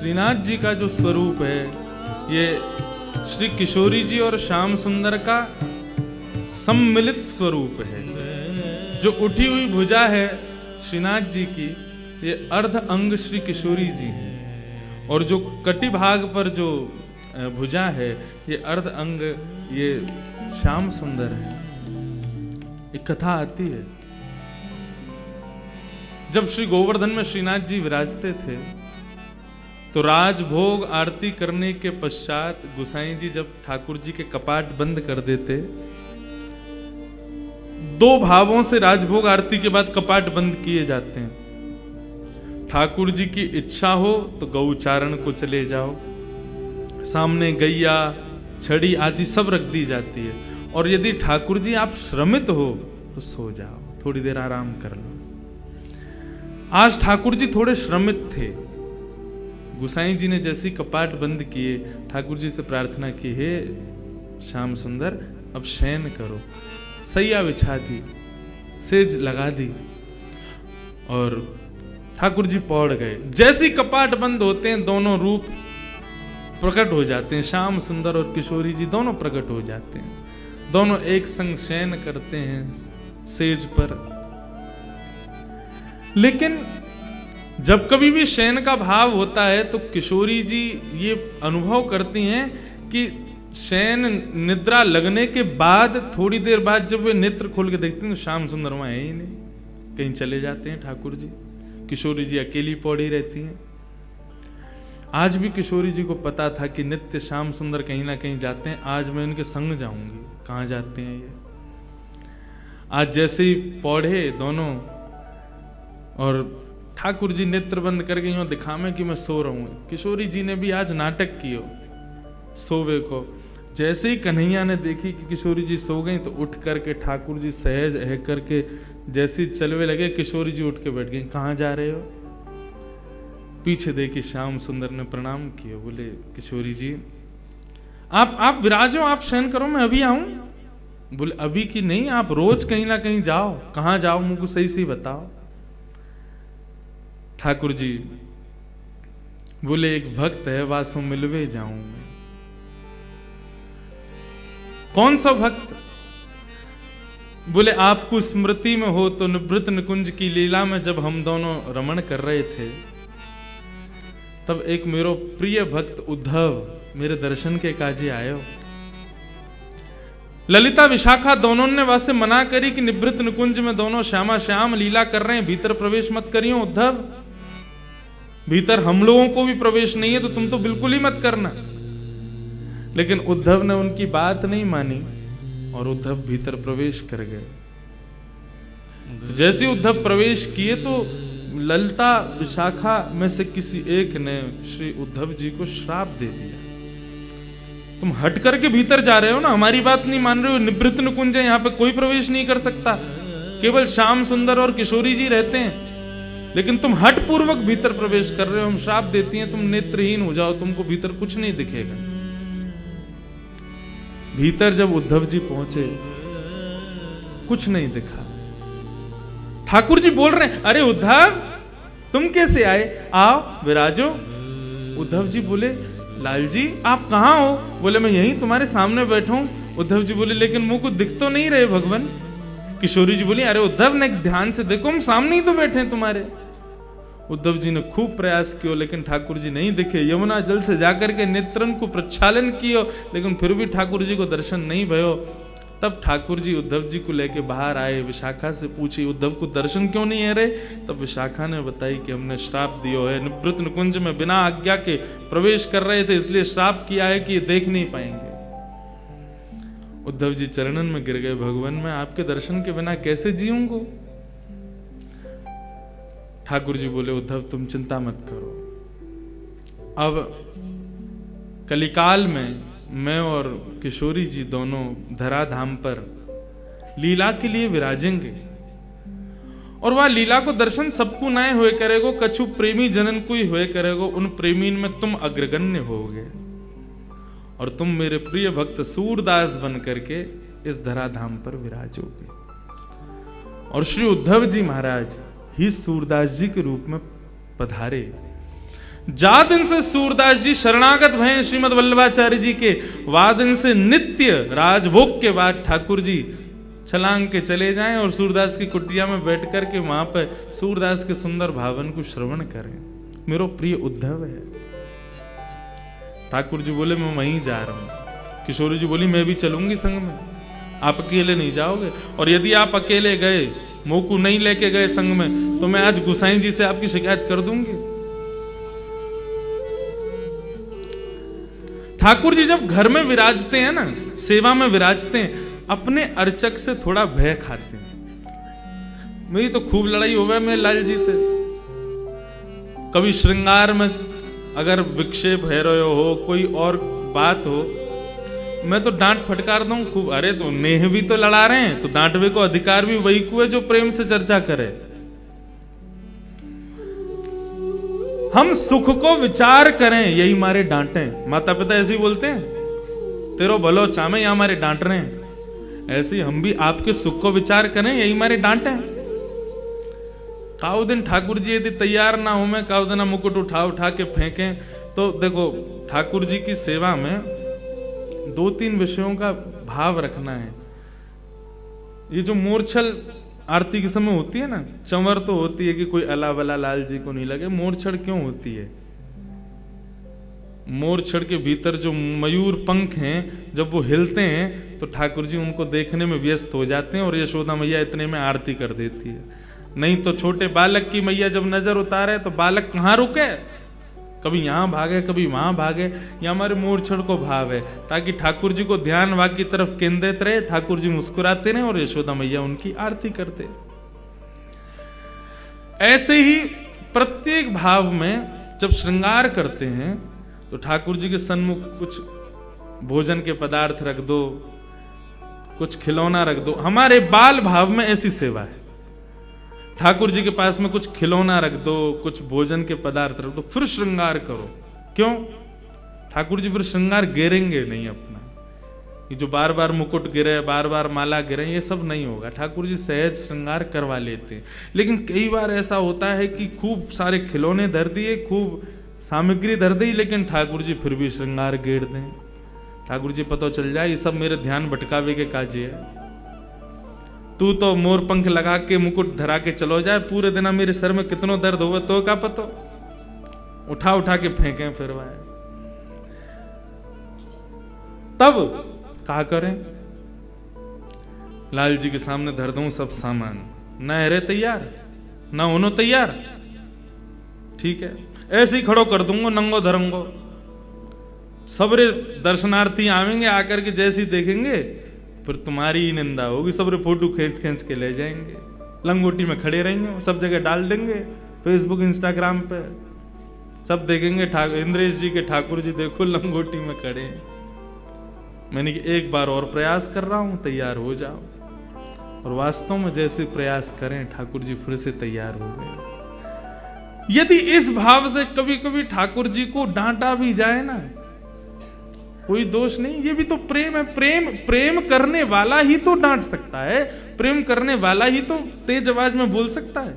श्रीनाथ जी का जो स्वरूप है ये श्री किशोरी जी और श्याम सुंदर का सम्मिलित स्वरूप है। जो उठी हुई भुजा है श्रीनाथ जी की, ये अर्ध अंग श्री किशोरी जी है, और जो कटी भाग पर जो भुजा है ये अर्ध अंग ये श्याम सुंदर है। एक कथा आती है, जब श्री गोवर्धन में श्रीनाथ जी विराजते थे तो राजभोग आरती करने के पश्चात गोसाई जी जब ठाकुर जी के कपाट बंद कर देते, दो भावों से राजभोग आरती के बाद कपाट बंद किए जाते हैं। ठाकुर जी की इच्छा हो तो गौचारण को चले जाओ, सामने गैया छड़ी आदि सब रख दी जाती है, और यदि ठाकुर जी आप श्रमित हो तो सो जाओ, थोड़ी देर आराम कर लो। आज ठाकुर जी थोड़े श्रमित थे। गोसाई जी ने जैसी कपाट बंद किए, ठाकुर जी से प्रार्थना की, हे श्याम सुंदर अब शयन करो। सैया बिछा दी, सेज लगा दी और ठाकुर जी पौड़ गए। जैसी कपाट बंद होते हैं दोनों रूप प्रकट हो जाते हैं, श्याम सुंदर और किशोरी जी दोनों प्रकट हो जाते हैं। दोनों एक संग शयन करते हैं सेज पर। लेकिन जब कभी भी शयन का भाव होता है तो किशोरी जी ये अनुभव करती हैं कि शयन निद्रा लगने के बाद थोड़ी देर बाद जब वे नेत्र खोल के देखती हैं तो श्याम सुंदर वहां है ही नहीं, कहीं चले जाते हैं ठाकुर जी। किशोरी जी अकेली पौड़ी रहती हैं। आज भी किशोरी जी को पता था कि नित्य श्याम सुंदर कहीं ना कहीं जाते हैं, आज मैं इनके संग जाऊंगी। कहाँ जाते हैं ये? आज जैसे ही पौढ़े दोनों और ठाकुर जी नेत्र बंद करके यूं दिखावे कि मैं सो रहा हूं। किशोरी जी ने भी आज नाटक कियो सोवे को। जैसे ही कन्हैया ने देखी कि किशोरी जी सो गई तो उठ करके ठाकुर जी सहज है करके जैसे चलवे लगे, किशोरी जी उठ के बैठ गई। कहाँ जा रहे हो? पीछे देखी श्याम सुंदर ने प्रणाम किया, बोले किशोरी जी आप विराजो, आप शयन करो, मैं अभी आऊं। बोले अभी की नहीं, आप रोज कहीं ना कहीं जाओ। कहाँ जाओ मुझको सही सही बताओ। ठाकुर जी बोले एक भक्त है वासो मिलवे जाऊं मैं। कौन सा भक्त? बोले आपको स्मृति में हो तो निवृत्त निकुंज की लीला में जब हम दोनों रमण कर रहे थे तब एक मेरो प्रिय भक्त उद्धव मेरे दर्शन के काजे आयो। ललिता विशाखा दोनों ने वासे मना करी कि निवृत्त निकुंज में दोनों श्यामा श्याम लीला कर रहे हैं, भीतर प्रवेश मत करियो उद्धव, भीतर हम लोगों को भी प्रवेश नहीं है तो तुम तो बिल्कुल ही मत करना। लेकिन उद्धव ने उनकी बात नहीं मानी और उद्धव भीतर प्रवेश कर गए। तो जैसे उद्धव प्रवेश किए तो ललिता विशाखा में से किसी एक ने श्री उद्धव जी को श्राप दे दिया। तुम हट करके भीतर जा रहे हो ना, हमारी बात नहीं मान रहे हो। निवृत्त निकुंज है, यहाँ पे कोई प्रवेश नहीं कर सकता, केवल श्याम सुंदर और किशोरी जी रहते हैं, लेकिन तुम हट पूर्वक भीतर प्रवेश कर रहे हो। हम श्राप देती हैं तुम नेत्रहीन हो जाओ, तुमको भीतर कुछ नहीं दिखेगा। भीतर जब उद्धव जी पहुंचे कुछ नहीं दिखा। ठाकुर जी बोल रहे हैं अरे उद्धव तुम कैसे आए, आओ विराजो। उद्धव जी बोले लाल जी आप कहाँ हो? बोले मैं यहीं तुम्हारे सामने बैठा हूं। उद्धव जी बोले लेकिन मुंह को दिख तो नहीं रहे भगवान। किशोरी जी बोली अरे उद्धव ने ध्यान से देखो, हम सामने ही तो बैठे हैं तुम्हारे। उद्धव जी ने खूब प्रयास किया लेकिन ठाकुर जी नहीं दिखे। यमुना जल से जाकर के नेत्रन को प्रक्षालन किया लेकिन फिर भी ठाकुर जी को दर्शन नहीं भयो। तब ठाकुर जी उद्धव जी को लेके बाहर आए। विशाखा से पूछी उद्धव को दर्शन क्यों नहीं है रे? तब विशाखा ने बताई कि हमने श्राप दिया है, निवृत्त निकुंज में बिना आज्ञा के प्रवेश कर रहे थे इसलिए श्राप किया है कि ये देख नहीं पाएंगे। उद्धव जी चरणन में गिर गए, भगवान मैं आपके दर्शन के बिना कैसे जीऊंगा? ठाकुर जी बोले उद्धव तुम चिंता मत करो, अब कलिकाल में मैं और किशोरी जी दोनों धराधाम पर लीला के लिए विराजेंगे और वह लीला को दर्शन सबको नए हुए करेगो, कछु प्रेमी जनन को ही हुए करेगो। उन प्रेमीन में तुम अग्रगण्य होगे और तुम मेरे प्रिय भक्त सूरदास बन करके इस धराधाम पर विराजोगे। और श्री उद्धव जी महाराज ही सूरदास जी के रूप में पधारे। जा दिन से सूरदास जी शरणागत भय श्रीमद वल्लभाचार्य जी के, वादन से नित्य राजभोग के बाद ठाकुर जी छलांग के चले जाएं और सूरदास की कुटिया में बैठ कर के वहां पर सूरदास के सुंदर भावन को श्रवण करें। मेरो प्रिय उद्धव है। ठाकुर जी बोले मैं वहीं जा रहा हूं। किशोरी जी बोली मैं भी चलूंगी संग में, आप अकेले नहीं जाओगे, और यदि आप अकेले गए, मोकू नहीं लेके गए संग में, तो मैं आज गुसाई जी से आपकी शिकायत कर दूंगी। ठाकुर जी जब घर में विराजते हैं ना, सेवा में विराजते हैं, अपने अर्चक से थोड़ा भय खाते हैं। मेरी तो खूब लड़ाई हो गई मेरे लाल जी से, कभी श्रृंगार में अगर विक्षेप है रहे हो, कोई और बात हो, मैं तो डांट फटकार दूं खूब। अरे तो नेह भी तो लड़ा रहे हैं, तो डांटवे को अधिकार भी वही को है जो प्रेम से चर्चा करे। हम सुख को विचार करें, यही मारे डांटे। माता पिता ऐसे ही बोलते हैं, तेरो भलो चामे, या हमारे डांट रहे हैं। ऐसे ही हम भी आपके सुख को विचार करें, यही मारे डांटे। काउ दिन ठाकुर जी यदि तैयार ना हो, मैं काउ दिन मुकुट उठा उठा के फेंकें, तो देखो ठाकुर जी की सेवा में 2-3 विषयों का भाव रखना है। ये जो मोरछल आरती के समय होती है ना, चंवर तो होती है कि कोई अला वला लाल जी को नहीं लगे। मोरछड़ क्यों होती है? मोरछड़ के भीतर जो मयूर पंख हैं, जब वो हिलते हैं तो ठाकुर जी उनको देखने में व्यस्त हो जाते हैं और यशोदा मैया इतने में आरती कर देती है। नहीं तो छोटे बालक की मैया जब नजर उतारे तो बालक कहाँ रुके, कभी यहाँ भागे कभी वहां भागे। ये हमारे मोरछड़ को भाव है, ताकि ठाकुर जी को ध्यान वाक की तरफ केंद्रित रहे, ठाकुर जी मुस्कुराते रहे और यशोदा मैया उनकी आरती करते। ऐसे ही प्रत्येक भाव में जब श्रृंगार करते हैं तो ठाकुर जी के सन्मुख कुछ भोजन के पदार्थ रख दो, कुछ खिलौना रख दो। हमारे बाल भाव में ऐसी सेवा है, ठाकुर जी के पास में कुछ खिलौना रख दो, कुछ भोजन के पदार्थ रख दो, फिर श्रृंगार करो। क्यों? ठाकुर जी फिर श्रृंगार गिरेंगे नहीं अपना। ये जो बार बार मुकुट गिरे, बार बार माला गिरे, ये सब नहीं होगा। ठाकुर जी सहज श्रृंगार करवा लेते हैं। लेकिन कई बार ऐसा होता है कि खूब सारे खिलौने धर दिए, खूब सामग्री धर दी, लेकिन ठाकुर जी फिर भी श्रृंगार गेर दें। ठाकुर जी पता चल जाए ये सब मेरे ध्यान भटकावे के काजे है। तू तो मोर पंख लगा के मुकुट धरा के चलो जाए, पूरे दिन मेरे सर में कितनो दर्द होगा तो का पतो, उठा उठा के फेंके फिरवाए। तब कहा करें, लाल जी के सामने धर दूं सब सामान, न हरे तैयार न होनो तैयार, ठीक है, ऐसे ही खड़ो कर दूंगा नंगो धरंगो। सबरे दर्शनार्थी आवेंगे, आकर के जैसे ही देखेंगे फिर तुम्हारी ही निंदा होगी। सबरे फोटो खींच खींच के ले जाएंगे, लंगोटी में खड़े रहेंगे, सब जगह डाल देंगे, फेसबुक इंस्टाग्राम पे सब देखेंगे। इंद्रेश जी के ठाकुर जी देखो लंगोटी में खड़े। मैंने कि एक बार और प्रयास कर रहा हूं, तैयार हो जाओ। और वास्तव में जैसे प्रयास करें ठाकुर जी फिर से तैयार हो गए। यदि इस भाव से कभी कभी ठाकुर जी को डांटा भी जाए ना, कोई दोष नहीं, ये भी तो प्रेम है। प्रेम करने वाला ही तो डांट सकता है, प्रेम करने वाला ही तो तेज आवाज में बोल सकता है।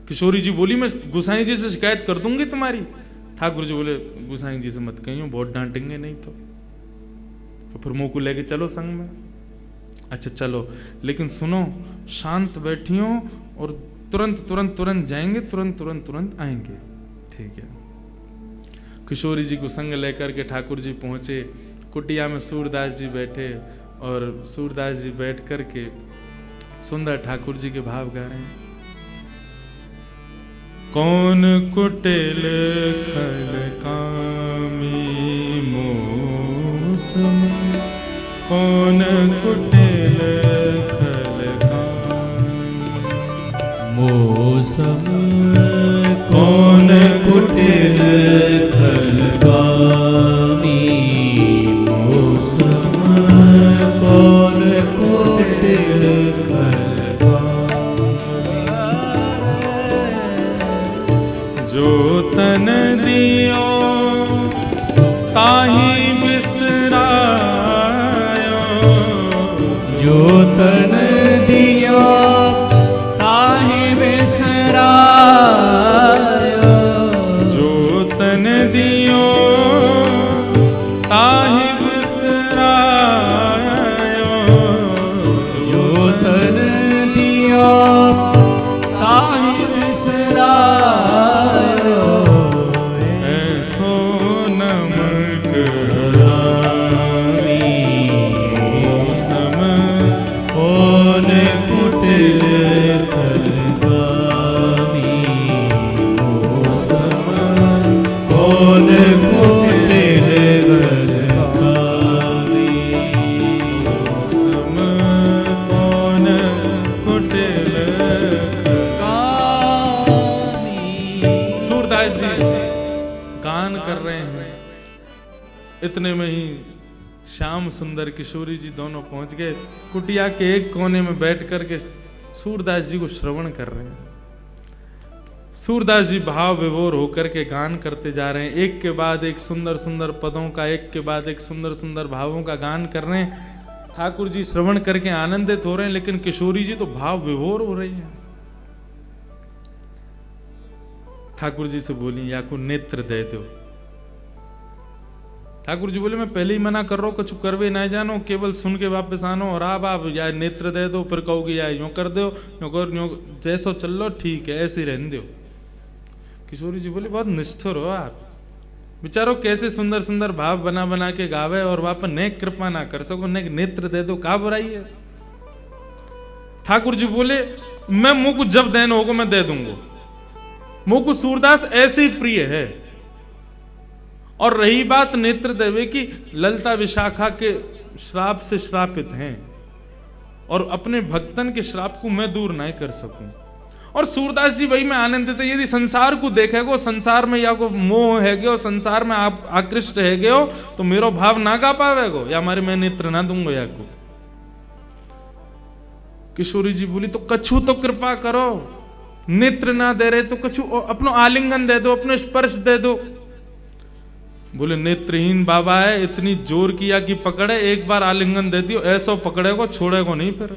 किशोरी जी बोली मैं गुसाई जी से शिकायत कर दूंगी तुम्हारी। ठाकुर जी बोले गुसाई जी से मत कहियो, बहुत डांटेंगे नहीं तो फिर मुंह को लेके चलो संग में। अच्छा चलो, लेकिन सुनो, शांत बैठियो और तुरंत जाएंगे, तुरंत आएंगे, ठीक है। किशोरी जी को संग लेकर के ठाकुर जी पहुंचे। कुटिया में सूरदास जी बैठे और सूरदास जी बैठ करके सुंदर ठाकुर जी के भाव गा रहे हैं। कौन कुटिल खल कामी मोसम, कौन कुटिल खल कामी मोसम, कौन कुटिल खल कामी मोसम, कौन कुटिल खल कामी। जो तन दियो ताहि बिसरायो, जो तन दियो ताहि बिसरायो, जो तन दियो ताहि बिसरायो, जो तन दियो ताहि बिसरायो, ऐसो नमक हरामी सम कौन कुटिल तरगामी, सम कौन कुटिल तरगामी, सम कौन कुटिल तरगामी। सूरदास जी गान कर रहे हैं। इतने में ही श्याम सुंदर किशोरी जी दोनों पहुंच गए। कुटिया के एक कोने में बैठ करके सूरदास जी को श्रवण कर रहे हैं। सूरदास जी भाव विभोर होकर के गान करते जा रहे हैं। एक के बाद एक सुंदर सुंदर पदों का, एक के बाद एक सुंदर सुंदर भावों का गान कर रहे हैं। ठाकुर जी श्रवण करके आनंदित हो रहे हैं, लेकिन किशोरी जी तो भाव विभोर हो रही हैं। ठाकुर जी से बोली, या को नेत्र दे दो। ठाकुर जी बोले, मैं पहले ही मना कर रहा हूं, कुछ करवे ना जानो, केवल सुन के वापस आनो। और आप या नेत्र दे दो, फिर कहोगे या यूं कर दो, यूं कर, यूं जैसो चल लो, ठीक है, ऐसे रहने दो। किशोरी जी बोले, बहुत निष्ठुर हो आप, बेचारो कैसे सुंदर सुंदर भाव बना बना के गावे और वापस ने कृपा ना कर सको, ने नेत्र दे दो, का बुराई है। ठाकुर जी बोले, मैं मुंह को जब देन होगा मैं दे दूंगा। मुंह को सूरदास ऐसे ही प्रिय है। और रही बात नेत्र देवे की, ललिता विशाखा के श्राप से श्रापित हैं और अपने भक्तन के श्राप को मैं दूर नहीं कर सकूं। और सूरदास जी वही में आनंदित है। यदि संसार को देखेगो, संसार में या को मोह है गयो, संसार में आप आकृष्ट है गयो, तो मेरो भाव ना गा पावेगो, या हमारे मैं नेत्र ना दूंगा या को। किशोरी जी बोली, तो कछु तो कृपा करो, नेत्र ना दे रहे तो कछु अपनो आलिंगन दे दो, अपने स्पर्श दे दो। बोले, नेत्रहीन बाबा है, इतनी जोर किया कि पकड़े, एक बार आलिंगन दे दियो, ऐसा पकड़ेगो, छोड़ेगो नहीं, फिर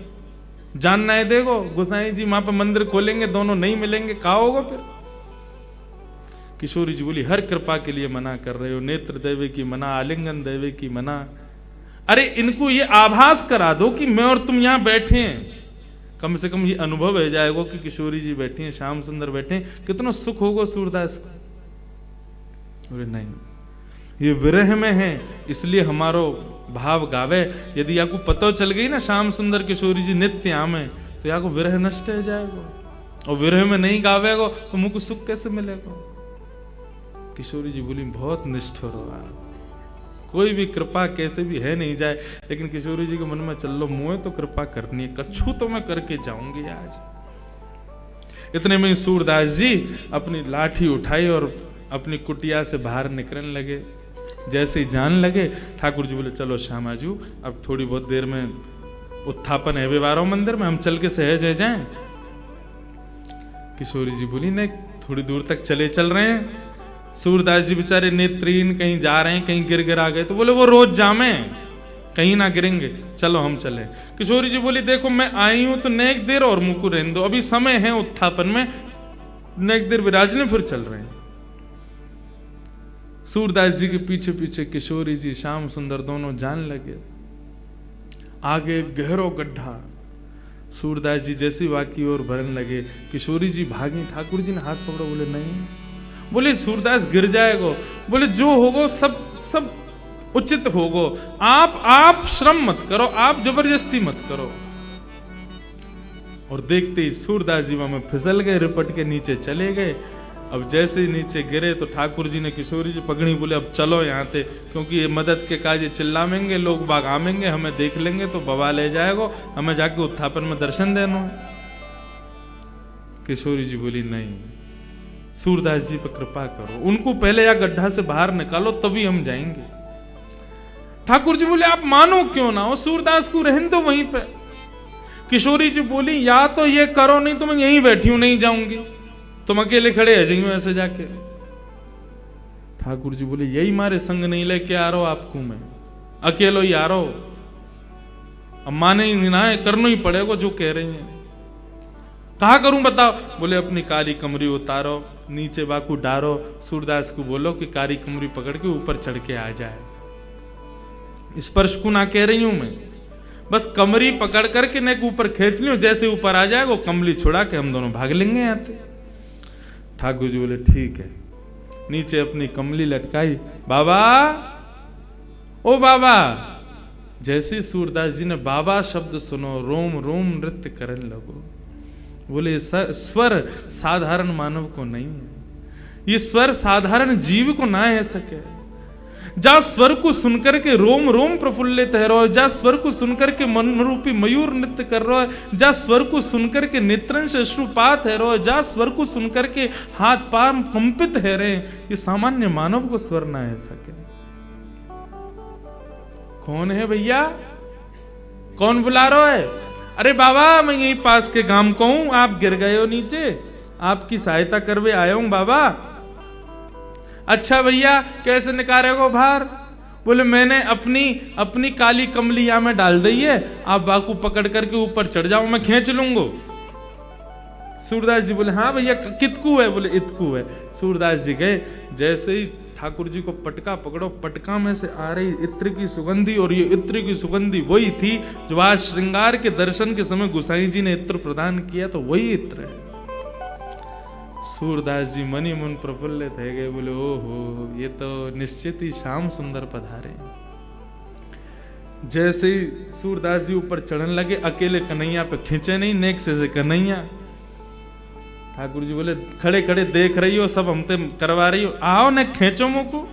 जान नहीं देगो। गोसाई जी वहां पर मंदिर खोलेंगे, दोनों नहीं मिलेंगे, कहा होगा फिर। किशोरी जी बोली, हर कृपा के लिए मना कर रहे हो, नेत्र देवे की मना, आलिंगन देवे की मना। अरे इनको ये आभास करा दो कि मैं और तुम यहां बैठे हैं, कम से कम ये अनुभव हो जाएगा कि किशोरी जी बैठी हैं, श्याम सुंदर बैठे हैं, कितना सुख होगा सूरदास को। बोले, नहीं, ये विरह में है, इसलिए हमारो भाव गावे। यदि आपको पता चल गई ना श्याम सुंदर किशोरी जी नित्य आमे, तो या को विरह नष्ट हो जाएगा। और विरह में नहीं गावेगो तो मुझको सुख कैसे मिलेगा। किशोरी जी बोली, बहुत निष्ठुर हो आप, कोई भी कृपा कैसे भी है नहीं जाए। लेकिन किशोरी जी के मन में, चल लो मुँह तो कृपा करनी है, कछु तो मैं करके जाऊंगी आज। इतने में सूरदास जी अपनी लाठी उठाई और अपनी कुटिया से बाहर निकलने लगे। जैसे ही जान लगे, ठाकुर जी बोले, चलो श्यामाजू, अब थोड़ी बहुत देर में उत्थापन है व्यवहारों मंदिर में, हम चल के सहज है जाएं। किशोरी जी बोली, नहीं, थोड़ी दूर तक चल रहे हैं। सूरदास जी बेचारे नेत्रहीन, कहीं जा रहे हैं, कहीं गिर आ गए, तो बोले वो रोज जामे, कहीं ना गिरेंगे, चलो हम चले। किशोरी जी बोली, देखो मैं आई हूं तो नेक देर और मुंह को रहने दो, अभी समय है उत्थापन में, नेक देर विराजने, फिर चल रहे हैं। सूरदास जी के पीछे पीछे किशोरी जी, श्याम सुंदर दोनों जान लगे। आगे गहरो गड्ढा, सूरदास जी जैसी वाकी और भरने लगे, किशोरी जी भागी, ठाकुर जी ने हाथ पकड़ा, बोले नहीं। बोले, सूरदास गिर जाएगो। बोले, जो होगो सब उचित होगो, आप श्रम मत करो, आप जबरदस्ती मत करो। और देखते ही सूरदास जी वहां फिसल गए, रिपट के नीचे चले गए। अब जैसे ही नीचे गिरे तो ठाकुर जी ने किशोरी जी पकड़ी, बोले, अब चलो यहाँ से, क्योंकि ये मदद के काज चिल्लावेंगे, लोग बाग आवेंगे, हमें देख लेंगे तो बवा ले जाएगा, हमें जाके उत्थापन में दर्शन देना है। किशोरी जी बोली, नहीं, सूरदास जी पर कृपा करो, उनको पहले या गड्ढा से बाहर निकालो, तभी हम जाएंगे। ठाकुर जी बोले, आप मानो क्यों ना हो, सूरदास को रहने दो वहीं पे। किशोरी जी बोली, या तो ये करो, नहीं तो मैं यहीं बैठी हूं, नहीं जाऊंगी, तुम अकेले खड़े है जाइयो ऐसे जाके। ठाकुर जी बोले, यही मारे संग नहीं लेके आ रहा हूं आपको, मैं अकेलो ही आ रहा हूं, अब माने ही ना है, करना ही पड़ेगा जो कह रही है। कहा करूं बताओ? बोले अपनी काली कमरी उतारो, नीचे बाकू डारो, सूरदास को बोलो कि काली कमरी पकड़ के ऊपर चढ़ के आ जाए। स्पर्श को ना कह रही हूं मैं, बस कमरी पकड़ करके नेक ऊपर खींच लियो, जैसे ऊपर आ जाएगा वो कमली छुड़ा के हम दोनों भाग लेंगे यहाँ से। ठाकुर जी बोले ठीक है। नीचे अपनी कमली लटकाई, बाबा ओ बाबा। जैसे सूरदास जी ने बाबा शब्द सुनो, रोम रोम नृत्य करने लगो। बोले स्वर साधारण मानव को नहीं है, ये स्वर साधारण जीव को ना है सके। जा स्वर को सुनकर के रोम रोम प्रफुल्लित है रहो, जा स्वर को सुनकर के मन रूपी मयूर नृत्य कर रहा है, जा स्वर को सुनकर के नेत्रन से अश्रुपात है रहो, जा स्वर को सुनकर के हाथ पांव कंपित है रहे। ये सामान्य मानव को स्वर ना है सके। कौन है भैया? कौन बुला रहा है? अरे बाबा मैं यही पास के गांव को हूं, आप गिर गए हो नीचे, आपकी सहायता करवे आया हूं बाबा। अच्छा भैया कैसे निकालेगो बाहर? बोले मैंने अपनी काली कमली यहां में डाल दी है, आप बाकू पकड़ करके ऊपर चढ़ जाओ, मैं खींच लूंगा। सूरदास जी बोले हाँ भैया कितकू है? बोले इतकू है। सूरदास जी गए, जैसे ही ठाकुर जी को पटका पकड़ो, पटका में से आ रही इत्र की सुगंधी, और ये इत्र की सुगंधी वही थी जो आज श्रृंगार के दर्शन के समय गोसाई जी ने इत्र प्रदान किया, तो वही इत्र है। सूरदास जी मनी मन प्रफुल्लित है गए, बोले ओहो ये तो निश्चित ही श्याम सुंदर पधारे। जैसे ही सूरदास जी ऊपर चढ़ने लगे, अकेले कन्हैया पे खींचे नहीं, नेक से कन्हैया। ठाकुर जी बोले खड़े खड़े देख रही हो, सब हमसे करवा रही हो, आओ न खींचो मुको।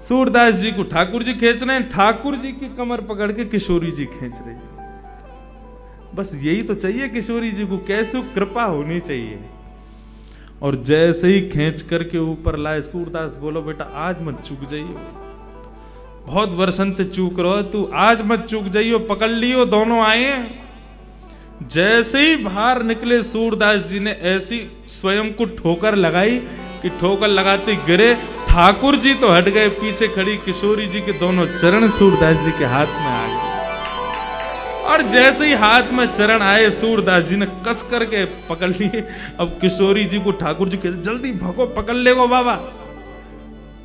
सूरदास जी को ठाकुर जी खींच रहे हैं, ठाकुर जी की कमर पकड़ के किशोरी जी खींच रही है। बस यही तो चाहिए किशोरी जी को, कैसे कृपा होनी चाहिए। और जैसे ही खींच करके ऊपर लाए, सूरदास बोलो बेटा आज मत चूक जाइयो, बहुत वर्षन से चूक रहो तू, आज मत चूक जाइयो, पकड़ लियो। दोनों आए, जैसे ही बाहर निकले सूरदास जी ने ऐसी स्वयं को ठोकर लगाई कि ठोकर लगाते गिरे। ठाकुर जी तो हट गए, पीछे खड़ी किशोरी जी के दोनों चरण सूरदास जी के हाथ में आ गए। और जैसे ही हाथ में चरण आए, सूरदास जी ने कस करके पकड़ लिए। अब किशोरी जी को ठाकुर जी कहते जल्दी भगो, पकड़ ले गो बाबा।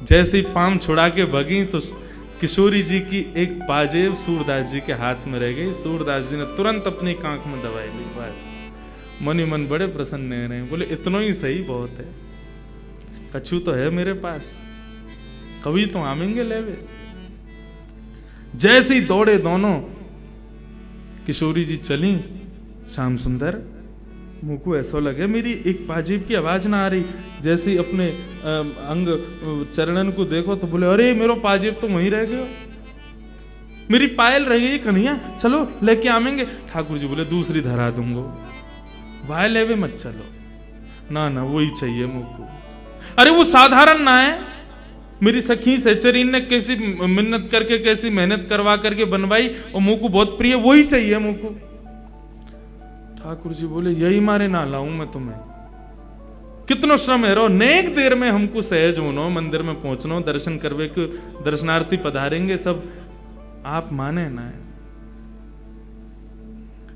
जैसे ही पाम छुड़ा के भगी तो किशोरी जी की एक पाजेब सूरदास जी के हाथ में रह गई। सूरदास जी ने तुरंत अपनी कांख में दवाई ली। बस मनी मन बड़े प्रसन्न रहे, बोले इतना ही सही बहुत है, कछु तो है मेरे पास, कभी तो आमेंगे लेवे। जैसे ही दौड़े दोनों, किशोरी जी चली, श्याम सुंदर मुझको ऐसा लगे मेरी एक पाजेब की आवाज ना आ रही। जैसे ही अपने अंग चरणन को देखो तो बोले अरे मेरो पाजेब तो वहीं रह गयो, मेरी पायल रह गई कन्हैया, चलो लेके आवेंगे। ठाकुर जी बोले दूसरी धरा दूंगो, वाय लेवे मत चलो, ना ना वही चाहिए मुझको। अरे वो साधारण ना है, मेरी सखी सहचरीन ने कैसी मिन्नत करके कैसी मेहनत करवा करके बनवाई, और मुझको बहुत प्रिय, वही चाहिए मुझको। ठाकुर जी बोले यही मारे ना लाऊं मैं तुम्हें, कितनो श्रम है रो, नेक देर में हमको सहज होनो, मंदिर में पहुंचनो, दर्शन करवे के दर्शनार्थी पधारेंगे सब, आप माने ना है।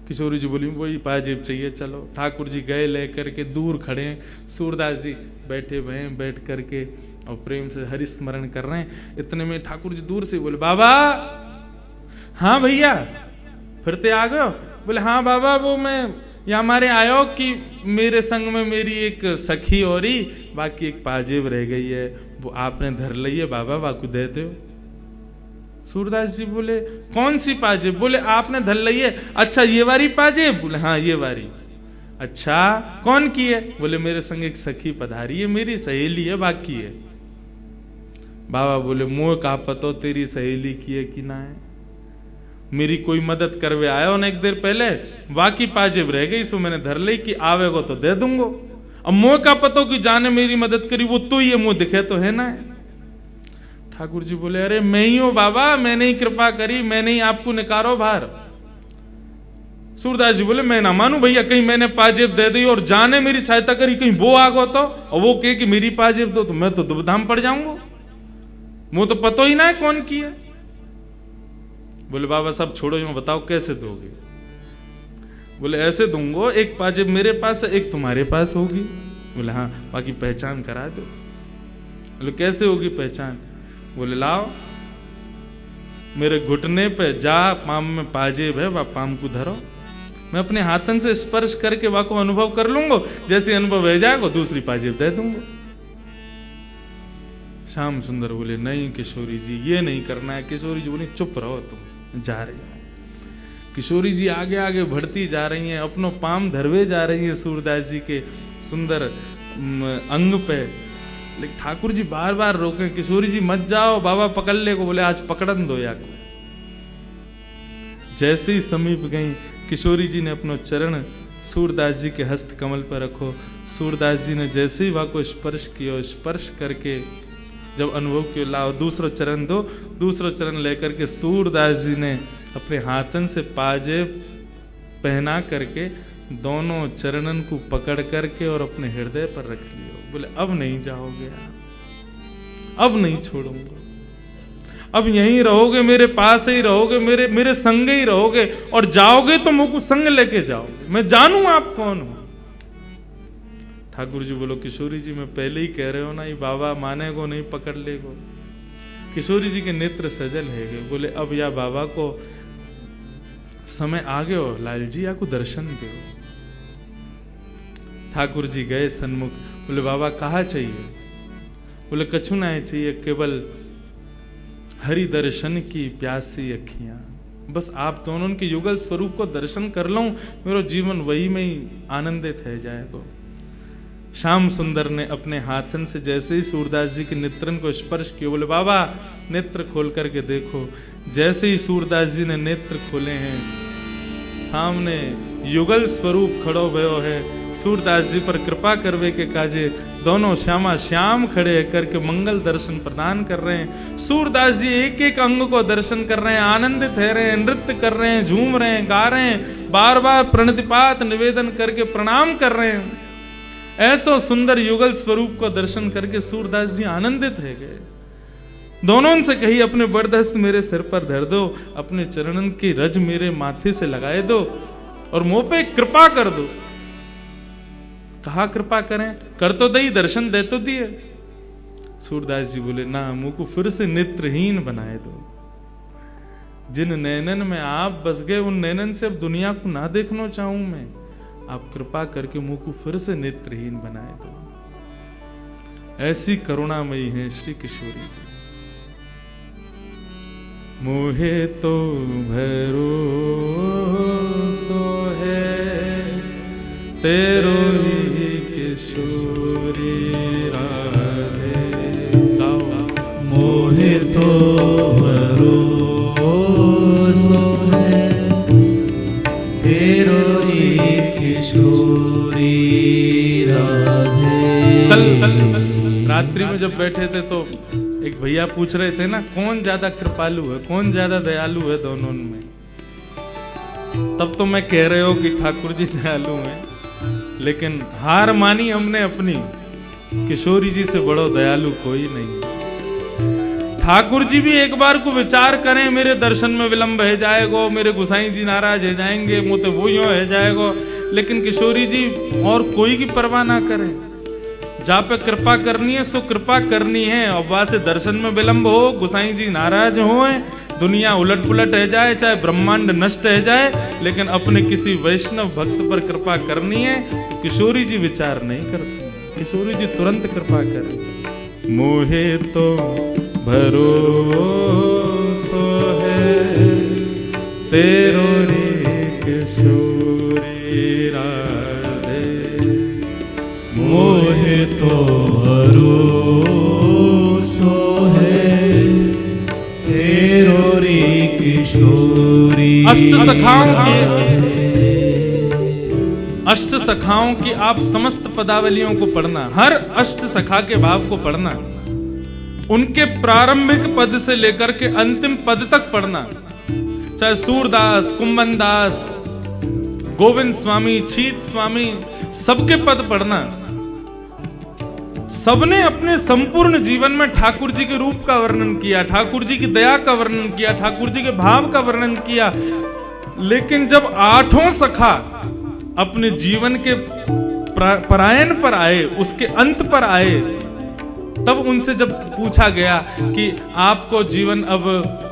किशोरी जी बोली वही पाजेब चाहिए, चलो। ठाकुर जी गए लेकर के, दूर खड़े, सूरदास जी बैठे हुए हैं, बैठ करके और प्रेम से हरि स्मरण कर रहे हैं। इतने में ठाकुर जी दूर से बोले बाबा। हाँ भैया फिरते आ गए? बोले हाँ बाबा, वो मैं यहाँ हमारे आयो कि मेरे संग में मेरी एक सखी और ही, बाकी एक पाजेब रह गई है, वो आपने धर ली है बाबा, बाकू दे दो। सूरदास जी बोले कौन सी पाजेब? बोले आपने धर ली है। अच्छा ये वाली पाजेब? बोले हाँ ये वाली। अच्छा कौन की है? बोले मेरे संग एक सखी पधारी है, मेरी सहेली है, बाकी है। बाबा बोले मुँह का पतो तेरी सहेली की है कि ना है, मेरी कोई मदद करवे आयो ना एक देर पहले, बाकी पाजेब रह गई, सो मैंने धर ली कि आवेगो तो दे दूंगो। अब मुँह का पतो कि जाने मेरी मदद करी, वो तो ये मुंह दिखे तो है ना। ठाकुर जी बोले अरे मैं ही हूं बाबा, मैंने ही कृपा करी, मैंने ही आपको निकारो बाहर। सूरदास जी बोले मैं ना मानू भैया, कहीं मैंने पाजेब दे दी और जाने मेरी सहायता करी, कहीं वो आ गो तो, और वो कहे कि मेरी पाजेब दो, तो मैं तो दुबधाम पड़ जाऊंगा, मुझे तो पतो ही ना है कौन की है। बोले बाबा सब छोड़ो, यूं बताओ कैसे दोगे? बोले ऐसे दूंगो, एक पाजेब मेरे पास है, एक तुम्हारे पास होगी। बोले हाँ, बाकी पहचान करा दो। बोले कैसे होगी पहचान? बोले लाओ, मेरे घुटने पे जा पाम में पाजेब है, वह पाम को धरो, मैं अपने हाथन से स्पर्श करके वह को अनुभव कर लूंगा, जैसे अनुभव हो जाएगा दूसरी पाजेब दे दूंगा। श्याम सुंदर बोले नहीं किशोरी जी, ये नहीं करना है। किशोरी जी बोले चुप रहो, तुम जा रही हो। किशोरी जी आगे आगे बढ़ती जा रही हैं, अपनो पाम धरवे जा रही है सूरदास जी के सुंदर अंग पे। लेकिन ठाकुर जी बार बार रोके, किशोरी जी मत जाओ, बाबा पकड़ ले को। बोले आज पकड़न दो या को। जैसे ही समीप गई, किशोरी जी ने अपनो चरण सूरदास जी के हस्त कमल पर रखो। सूरदास जी ने जैसे ही वह को स्पर्श किया, स्पर्श करके जब अनुभव किया, लाओ दूसरा चरण दो। दूसरा चरण लेकर के सूरदास जी ने अपने हाथन से पाजेब पहना करके दोनों चरणन को पकड़ करके और अपने हृदय पर रख लियो। बोले अब नहीं जाओगे आप, अब नहीं छोड़ूंगा, अब यहीं रहोगे, मेरे पास ही रहोगे, मेरे संग ही रहोगे, और जाओगे तो मुझको संग लेके जाओगे, मैं जानू आप कौन हो। ठाकुर जी बोलो किशोरी जी मैं पहले ही कह रहे हो ना, ये बाबा माने को नहीं पकड़ ले को। किशोरी जी के नेत्र सजल है गए। बोले अब या बाबा को समय आ गए हो लाल जी, या को दर्शन दो। ठाकुर जी गए सन्मुख। बोले बाबा कहा चाहिए? बोले कछु नहीं चाहिए, केवल हरि दर्शन की प्यासी अखियां, बस आप दोनों के युगल स्वरूप को दर्शन कर लूं, मेरा जीवन वही में ही आनंदित है जाएगा। श्याम सुंदर ने अपने हाथन से जैसे ही सूरदास जी के नेत्रन को स्पर्श किया, बोले बाबा नेत्र खोल करके देखो। जैसे ही सूरदास जी ने नेत्र खोले हैं, सामने युगल स्वरूप खड़ो भयो है। सूरदास जी पर कृपा करवे के काजे दोनों श्यामा श्याम खड़े करके मंगल दर्शन प्रदान कर रहे हैं। सूरदास जी एक एक अंग को दर्शन कर रहे हैं, आनंदित है रहे हैं, नृत्य कर रहे हैं, झूम रहे हैं, गा रहे हैं, बार बार प्रणतिपात निवेदन करके प्रणाम कर रहे हैं। ऐसो सुंदर युगल स्वरूप को दर्शन करके सूरदास जी आनंदित है गए। दोनों से कही अपने बरदस्त मेरे सिर पर धर दो, अपने चरणन की रज मेरे माथे से लगाए दो और मुंह पे कृपा कर दो। कहा कृपा करें? कर तो दई, दर्शन दे तो दिए। सूरदास जी बोले ना, मुंह को फिर से नेत्रहीन बनाए दो। जिन नैनन में आप बस गए, उन नैनन से अब दुनिया को ना देखना चाहूं मैं। आप कृपा करके मुंह को फिर से नेत्रहीन बनाए दो। ऐसी करुणामयी है श्री किशोरी जी। मोहे तो भरोसो है तेरो ही किशोरी राधे। मोहे तो भरोसो है तेरो ही किशोरी राधे। कल रात्रि में जब बैठे थे तो एक भैया पूछ रहे थे ना, कौन ज्यादा कृपालु है, कौन ज्यादा दयालु है दोनों में। तब तो मैं कह रहे हो कि ठाकुर जी दयालु हैं, लेकिन हार मानी हमने अपनी। किशोरी जी से बड़ो दयालु कोई नहीं। ठाकुर जी भी एक बार को विचार करें, मेरे दर्शन में विलंब है जाएगा, मेरे गुसाई जी नाराज है जाएंगे, मुँह तो वो यूं है जाएगा। लेकिन किशोरी जी और कोई की परवाह ना करें, जहाँ पे कृपा करनी है सो कृपा करनी है। और वहां से दर्शन में विलंब हो, गुसाई जी नाराज हो, दुनिया उलट पुलट है जाए, चाहे ब्रह्मांड नष्ट है जाए, लेकिन अपने किसी वैष्णव भक्त पर कृपा करनी है तो किशोरी जी विचार नहीं करती। किशोरी जी तुरंत कृपा करें। मोहे तो भरोसो है तेरो रे किशोरी राधे। मोहे तो भरोसो है तेरो रे किशोरी। अष्ट सखाओं की आप समस्त पदावलियों को पढ़ना, हर अष्ट सखा के भाव को पढ़ना, उनके प्रारंभिक पद से लेकर के अंतिम पद तक पढ़ना। चाहे सूरदास, कुंभनदास, गोविंद स्वामी, छीत स्वामी, सबके पद पढ़ना। सबने अपने संपूर्ण जीवन में ठाकुर जी के रूप का वर्णन किया, ठाकुर जी की दया का वर्णन किया, ठाकुर जी के भाव का वर्णन किया। लेकिन जब आठों सखा अपने जीवन के परायण पर आए, उसके अंत पर आए, तब उनसे जब पूछा गया कि आपको जीवन अब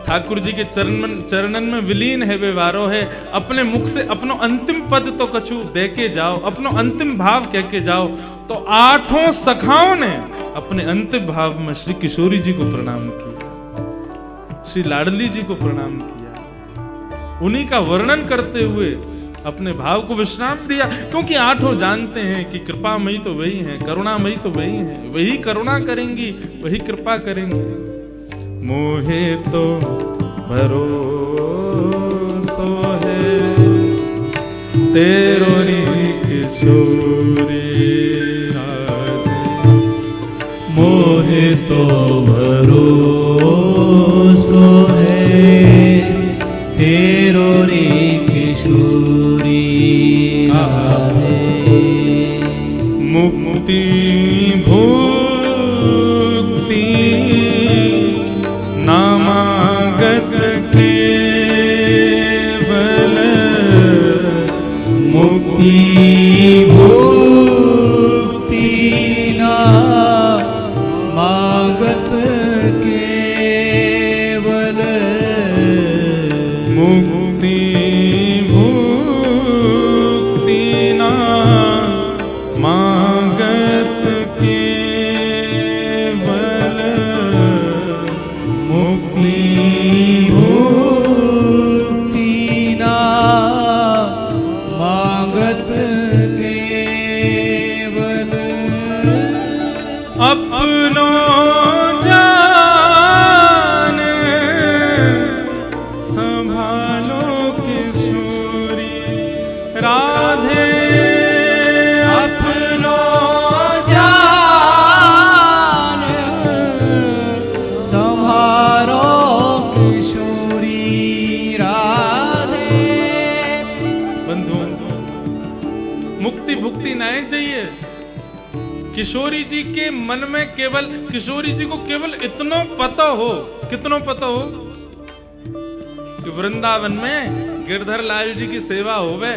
ठाकुर जी के चरणन में विलीन है, व्यवहारो है, अपने मुख से अपनो अंतिम पद तो कछु दे के जाओ, अपनो अंतिम भाव कह के जाओ। तो आठों सखाओं ने अपने अंतिम भाव में श्री किशोरी जी को प्रणाम किया, श्री लाडली जी को प्रणाम किया, उन्हीं का वर्णन करते हुए अपने भाव को विश्राम दिया। क्योंकि आठों जानते हैं कि कृपामयी तो वही है, करुणामयी तो वही है, वही करुणा करेंगी, वही कृपा करेंगी। मोहे तो भरोसो है तेरो री किशोरी राधे, मोहे तो भरोसो है तेरो रे किशोरी राधे। मुक्ति भुक्ति नामागत केवल, मुक्ति भुक्ति नामागत केवल, मुक्ति भुक्ति नामागत केवल, मुक्ति भुक्ति नामागत केवल। अपनो जान संभालो किशोरी राधे, अपनो जान संभारो किशोरी राधे। बंधु मुक्ति भुक्ति नहीं चाहिए। किशोरी जी के मन में केवल, किशोरी जी को केवल इतना पता हो, कितना पता हो कि वृंदावन में गिरधर लाल जी की सेवा होवे।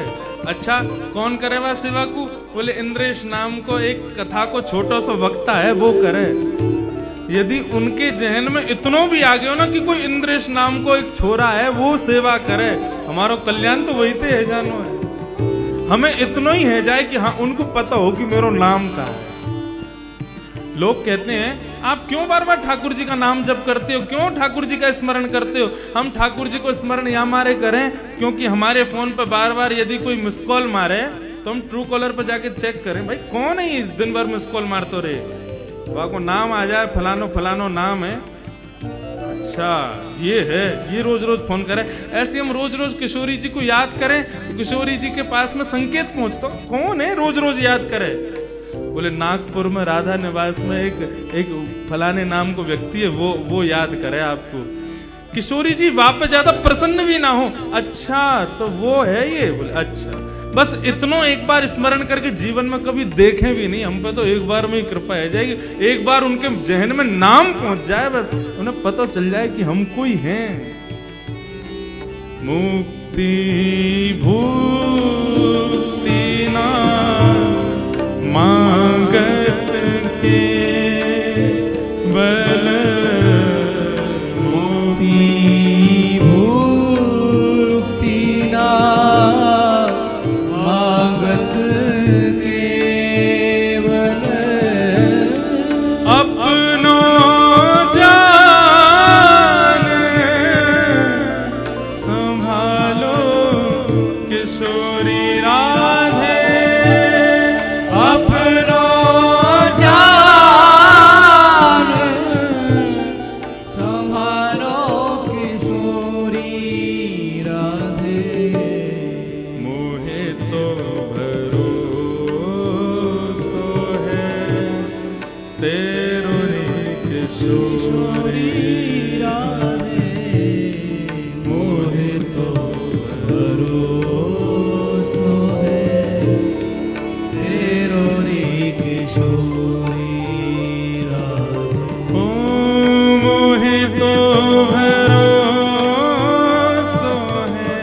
अच्छा, कौन करेगा सेवा को? बोले इंद्रेश नाम को एक कथा को छोटा सा वक्ता है, वो करे। यदि उनके जहन में इतना भी आ गया ना कि कोई इंद्रेश नाम को एक छोरा है, वो सेवा करे, हमारा कल्याण तो वही थे है जानो है। हमें इतना ही है जाए कि हाँ उनको पता हो कि मेरा नाम का है। लोग कहते हैं आप क्यों बार बार ठाकुर जी का नाम जप करते हो, क्यों ठाकुर जी का स्मरण करते हो? हम ठाकुर जी को स्मरण या मारे करें क्योंकि हमारे फोन पर बार बार यदि कोई मिस कॉल मारे तो हम ट्रू कॉलर पर जाके चेक करें, भाई कौन है ये दिन भर मिस कॉल मारते रहे, वहां को नाम आ जाए फलानो फलानो नाम है, अच्छा ये है, ये रोज रोज फोन करे। ऐसे हम रोज रोज किशोरी जी को याद करें तो किशोरी जी के पास में संकेत पहुंचता, कौन है रोज रोज याद करे? बोले नागपुर में राधा निवास में एक फलाने नाम को व्यक्ति है, वो याद करे आपको। किशोरी जी वापस ज्यादा प्रसन्न भी ना हो, अच्छा तो वो है ये, बोले अच्छा, बस इतना एक बार स्मरण करके जीवन में कभी देखें भी नहीं, हम पे तो एक बार में ही कृपा है जाएगी। एक बार उनके जहन में नाम पहुंच जाए, बस उन्हें पता चल जाए कि हम कोई हैं। मुक्ति भुक्ति ना मांगत केवल, मुक्ति भुक्ति ना मांगत केवल, अपनो जान संभालो किशोरी राधे, अपनो जान संभालो किशोरी राधे। मोहे तो भरोसो है तेरो रे किशोरी राधे, मोहे तो भरोसो है तेरो रे किशोरी राधे। ओ मोहे तो भरोसो है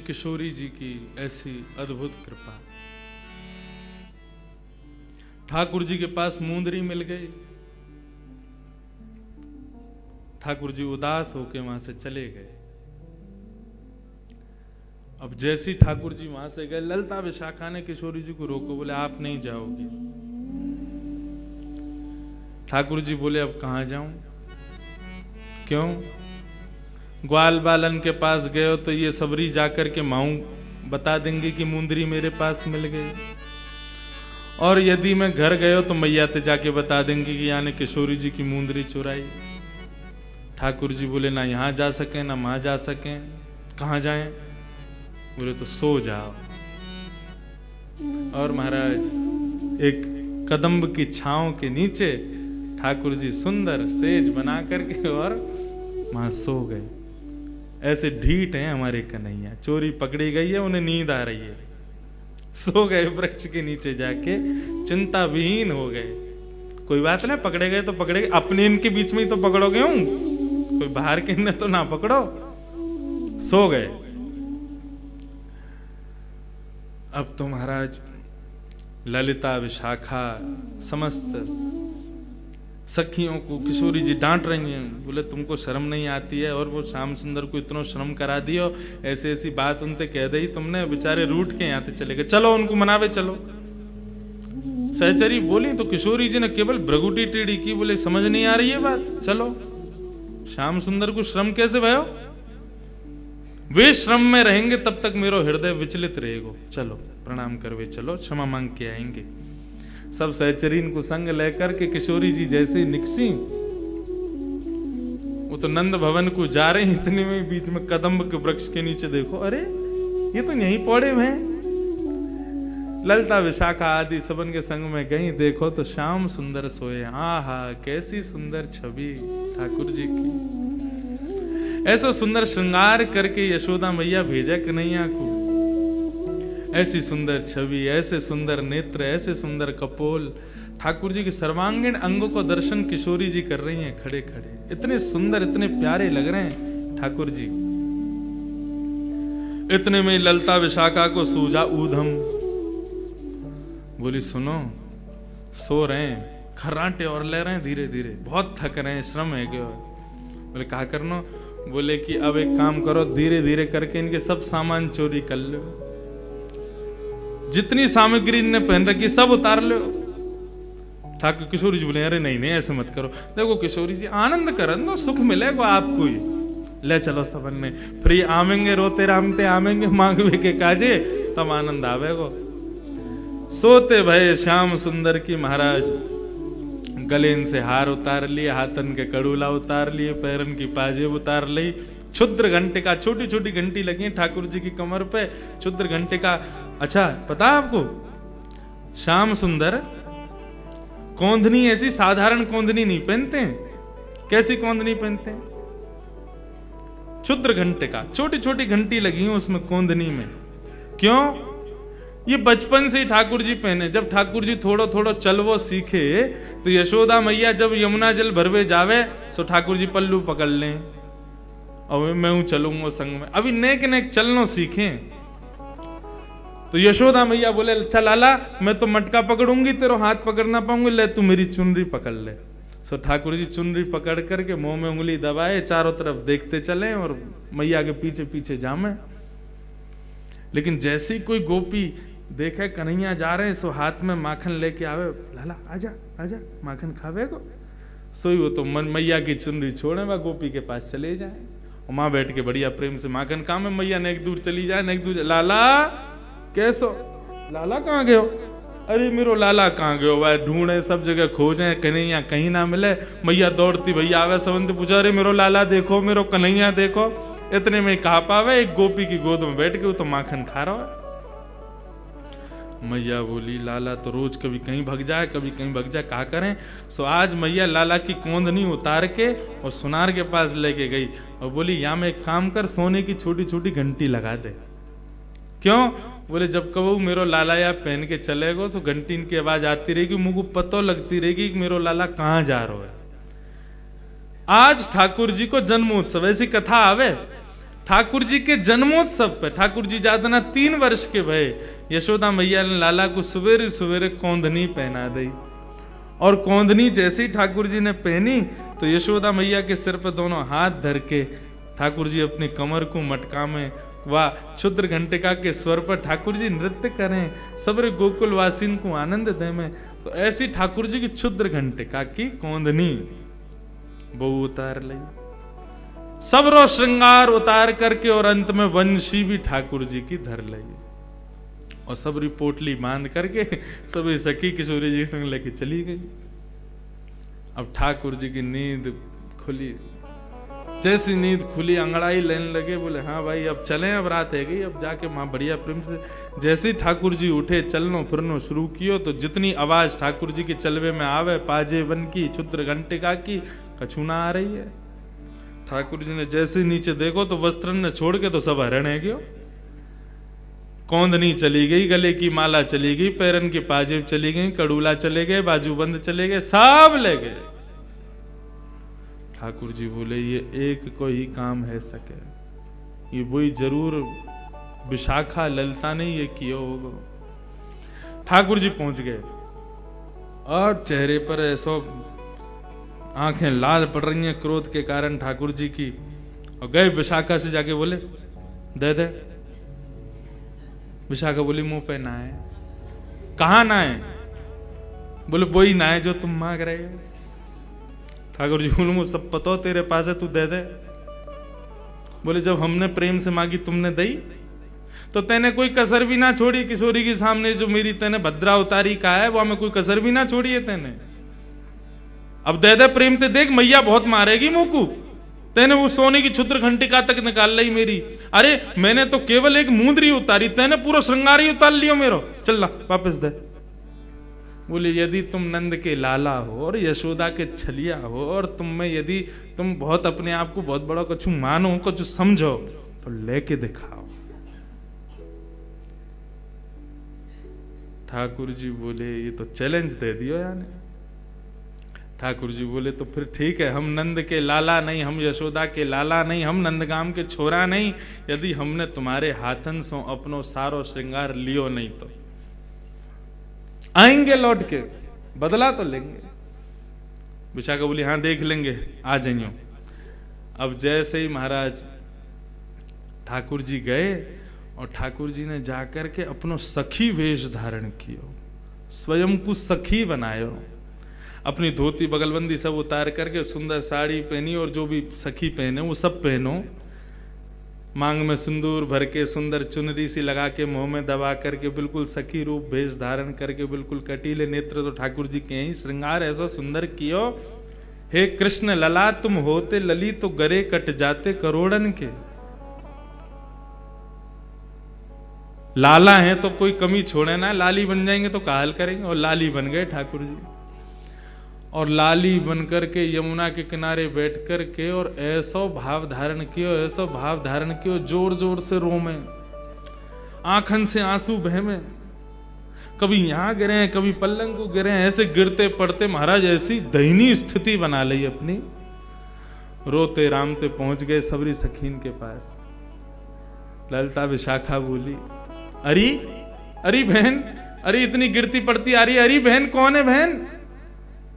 किशोरी जी की ऐसी अद्भुत कृपा। ठाकुर जी के पास मुंदरी मिल गई। ठाकुर जी उदास होके वहां से चले गए। अब जैसी ठाकुर जी वहां से गए, ललता विशाखा ने किशोरी जी को रोको, बोले आप नहीं जाओगे। ठाकुर जी बोले अब कहां जाऊं? क्यों? ग्वाल बालन के पास गए हो तो ये सबरी जाकर के माऊ बता देंगे कि मुंदरी मेरे पास मिल गई, और यदि मैं घर गए हो तो मैया ते जाके बता देंगे कि यानी किशोरी जी की मुंदरी चुराई। ठाकुर जी बोले ना यहां जा सके ना वहां जा सके, कहां जाएं? बोले तो सो जाओ। और महाराज एक कदम्ब की छांव के नीचे ठाकुर जी सुंदर सेज बना करके और वहां सो गए। ऐसे ढीठ हैं हमारे कन्हैया, चोरी पकड़ी गई है, उन्हें नींद आ रही है, सो गए वृक्ष के नीचे जाके, चिंता विहीन हो गए। कोई बात नहीं, पकड़े गए तो पकड़े गए, अपने इनके बीच में ही तो पकड़ोगे हूं, कोई बाहर के ने तो ना पकड़ो। सो गए। अब तो महाराज ललिता विशाखा समस्त सखियों को किशोरी जी डांट रही हैं, बोले तुमको शर्म नहीं आती है, और वो श्याम सुंदर को इतना श्रम करा दियो, ऐसे ऐसी बात उनसे कह दी तुमने, बेचारे रूठ के यहाँ से चले गए, चलो उनको मनावे चलो। सहचरी बोली तो किशोरी जी ने केवल भ्रगुटी टेढ़ी की, बोले समझ नहीं आ रही है बात, चलो। श्याम सुंदर को श्रम कैसे भयो? वे श्रम में रहेंगे तब तक मेरो हृदय विचलित रहेगा, चलो प्रणाम करवे चलो, क्षमा मांग के आएंगे। सब सहचरीन को संग लेकर के किशोरी जी जैसे निकसी, वो तो नंद भवन को जा रहे हैं, इतने में बीच में कदम्ब के वृक्ष के नीचे देखो, अरे ये तो यहीं पौड़े में हैं। ललिता विशाखा आदि सबन के संग में गई, देखो तो श्याम सुंदर सोए। आहा कैसी सुंदर छवि ठाकुर जी की। ऐसा सुंदर श्रृंगार करके यशोदा मैया भेजा कन्हैया को, ऐसी सुंदर छवि, ऐसे सुंदर नेत्र, ऐसे सुंदर कपोल, ठाकुर जी के सर्वांगीण अंगों को दर्शन किशोरी जी कर रही हैं खड़े खड़े, इतने सुंदर इतने प्यारे लग रहे हैं ठाकुर जी। इतने में ललिता विशाखा को सूझा ऊधम, बोली सुनो, सो रहे हैं, खर्राटे और ले रहे हैं धीरे धीरे, बहुत थक रहे हैं, श्रम है क्या? बोले कहा करना? बोले कि अब एक काम करो, धीरे धीरे करके इनके सब सामान चोरी कर लो, जितनी सामग्री इनने पहन रखी सब उतार लो। ठाकुर किशोरी जी बोले अरे नहीं नहीं ऐसे मत करो, देखो किशोरी जी आनंद करन दो, सुख मिलेगा आपको ही, ले चलो सबन ने, फिर आवेंगे रोते रामते आवेंगे मांगवे के काजे, तब आनंद आवेगो। सोते भय श्याम सुंदर की महाराज गलेन से हार उतार लिए, हाथन के कड़ूला उतार लिए, पैरन की पाजेब उतार ली, क्षुद्र घंटे का, छोटी छोटी घंटी लगी ठाकुर जी की कमर पे, क्षुद्र घंटे का। अच्छा पता है आपको, श्याम सुंदर कोंदनी ऐसी साधारण कोंदनी नहीं पहनते हैं। कैसी कोंदनी पहनते हैं? क्षुद्र घंटे का, छोटी छोटी घंटी लगी है उसमें कोंदनी में। क्यों? ये बचपन से ही ठाकुर जी पहने। जब ठाकुर जी थोड़ा थोड़ा चलवो सीखे तो यशोदा मैया जब यमुना जल भरवे जावे तो ठाकुर जी पल्लू पकड़ लें और मैं हूं चलूंगा संग में। अभी नेक नेक चलनो सीखे तो यशोदा मैया बोले चल आला, मैं तो मटका पकड़ूंगी, तेरा हाथ पकड़ ना पाऊंगी, ले तू मेरी चुनरी पकड़ ले। सो ठाकुर जी चुनरी पकड़ करके मुंह में उंगली दबाए, चारों तरफ देखते चले और मैया के पीछे पीछे जामे। लेकिन जैसी कोई गोपी देखे कन्हैया जा रहे सो हाथ में माखन लेके आवे, लाला आजा आजा माखन खावे को, सोई वो तो मन मैया की चुनरी छोड़े वह गोपी के पास चले जाए और माँ बैठ के बढ़िया प्रेम से माखन खा में मैया ने एक दूर चली जाए, एक दूर, लाला कैसो, लाला कहाँ गए हो? अरे मेरो लाला कहाँ गए हो? वह ढूंढे सब जगह खोजे, कन्हैया कहीं ना मिले। मैया दौड़ती भैया आवे, सबन पूछा अरे मेरो लाला देखो, मेरो कन्हैया देखो। इतने में कहा पावे एक गोपी की गोद में बैठ के वो तो माखन खा रहा है। मैया बोली लाला तो रोज कभी कहीं भग जाए कभी कहीं भग जाए, कहा करें। सो आज मैया लाला की कोंदनी उतार के और सुनार के पास लेके गई और बोली या में एक काम कर, सोने की छोटी छोटी घंटी लगा दे। क्यों? बोले जब कबू मेरो लाला या पहन के चलेगो तो घंटी की आवाज आती रहेगी, मुझको पतो लगती रहेगी कि मेरो लाला कहाँ जा रहा है। आज ठाकुर जी को जन्मोत्सव, ऐसी कथा आवे ठाकुर जी के जन्मोत्सव पे ठाकुर जी जातना 3 वर्ष के भय, यशोदा मैया ने लाला को सवेरे सवेरे कौंधनी पहना दी। और कौंधनी जैसे ही ठाकुर जी ने पहनी तो यशोदा मैया के सिर पर दोनों हाथ धर के ठाकुर जी अपनी कमर को मटका में व क्षुद्र घंटिका के स्वर पर ठाकुर जी नृत्य करें, सबरे गोकुल वासीन को आनंद दे में। तो ऐसी ठाकुर जी की क्षुद्र घंटिका की कौंधनी वो उतार ली, सबरो श्रृंगार उतार करके, और अंत में वंशी भी ठाकुर जी की धर ली और सबरी पोटली बांध करके सभी सखी किशोरी जी संग लेके चली गई। अब ठाकुर जी की नींद खुली, जैसी नींद खुली अंगड़ाई लेने लगे, बोले हाँ भाई अब चलें, अब रात है गई, अब जाके माँ बढ़िया प्रेम से। जैसे ही ठाकुर जी उठे चलनो फिरनो शुरू कियो तो जितनी आवाज ठाकुर जी के चलवे में आवे, पाजे वन की क्षुद्र घंटिका की, कछु ना आ रही है। ठाकुर जी ने जैसे नीचे देखो तो वस्त्र ने छोड़ के तो सब हरण है गयो। कौंधनी चली गई, गले की माला चली गई, पैरन के पाजेब चली गई, कड़ूला चले गए, बाजूबंद चले गए, सब ले गए। ठाकुर जी बोले ये एक को ही काम है सके, ये वही जरूर विशाखा ललिता ने ये किया होगा। ठाकुर जी पहुंच गए और चेहरे पर ऐसा आंखें लाल पड़ रही हैं क्रोध के कारण ठाकुर जी की, और गए विशाखा से जाके बोले दे दे। विशाखा बोली मुंह पे ना है। कहा ना है? बोले वही ना है जो तुम मांग रहे हो। ठाकुर जी बोले मुझे सब पता हो तेरे पास है, तू दे दे। बोले जब हमने प्रेम से मांगी तुमने दी, तो तेने कोई कसर भी ना छोड़ी किशोरी के सामने, जो मेरी तेने भद्रा उतारी कहा है वो हमें कोई कसर भी ना छोड़ी है तेने। अब दे दे प्रेम ते, देख मैया बहुत मारेगी मुंह को। तेने वो सोने की क्षुद्र घंटिका तक निकाल ली मेरी। अरे मैंने तो केवल एक मुंदरी उतारी, तेने पूरा श्रृंगार ही उतार लियो मेरो। चल ला वापस दे। बोले यदि तुम नंद के लाला हो और यशोदा के छलिया हो, और तुम में यदि तुम बहुत अपने आप को बहुत बड़ा कुछ मानो, कुछ समझो, तो लेके दिखाओ। ठाकुर जी बोले ये तो चैलेंज दे दियो यानी। ठाकुर जी बोले तो फिर ठीक है, हम नंद के लाला नहीं, हम यशोदा के लाला नहीं, हम नंदगाम के छोरा नहीं, यदि हमने तुम्हारे हाथन सो अपनो सारो श्रृंगार लियो नहीं तो आएंगे लौट के, बदला तो लेंगे। विशाखा बोली हाँ देख लेंगे, आ जाइयो। अब जैसे ही महाराज ठाकुर जी गए और ठाकुर जी ने जाकर के अपनो सखी वेश धारण कियो, स्वयं को सखी बनायो, अपनी धोती बगलबंदी सब उतार करके सुंदर साड़ी पहनी, और जो भी सखी पहने वो सब पहनो, मांग में सिंदूर भर के सुंदर चुनरी सी लगा के मुंह में दबा करके बिल्कुल सखी रूप भेष धारण करके बिल्कुल कटीले नेत्र तो ठाकुर जी के ही श्रृंगार ऐसा सुंदर कियो। हे कृष्ण लला तुम होते लली तो गरे कट जाते करोड़न के। लाला है तो कोई कमी छोड़े ना, लाली बन जाएंगे तो काहल करेंगे, और लाली बन गए ठाकुर जी। और लाली बनकर के यमुना के किनारे बैठ कर के और ऐसो भाव धारण कियो, ऐसो भाव धारण कियो, जोर जोर से रोमे, आंखन से आंसू बहमे, कभी यहां गिरे कभी पल्लंग को गिरे, ऐसे गिरते पड़ते महाराज ऐसी दयनीय स्थिति बना ली अपनी। रोते रामते पहुंच गए सबरी सखीन के पास। ललिता विशाखा बोली अरे अरे बहन, अरे इतनी गिरती पड़ती आ रही है, अरे बहन कौन है बहन,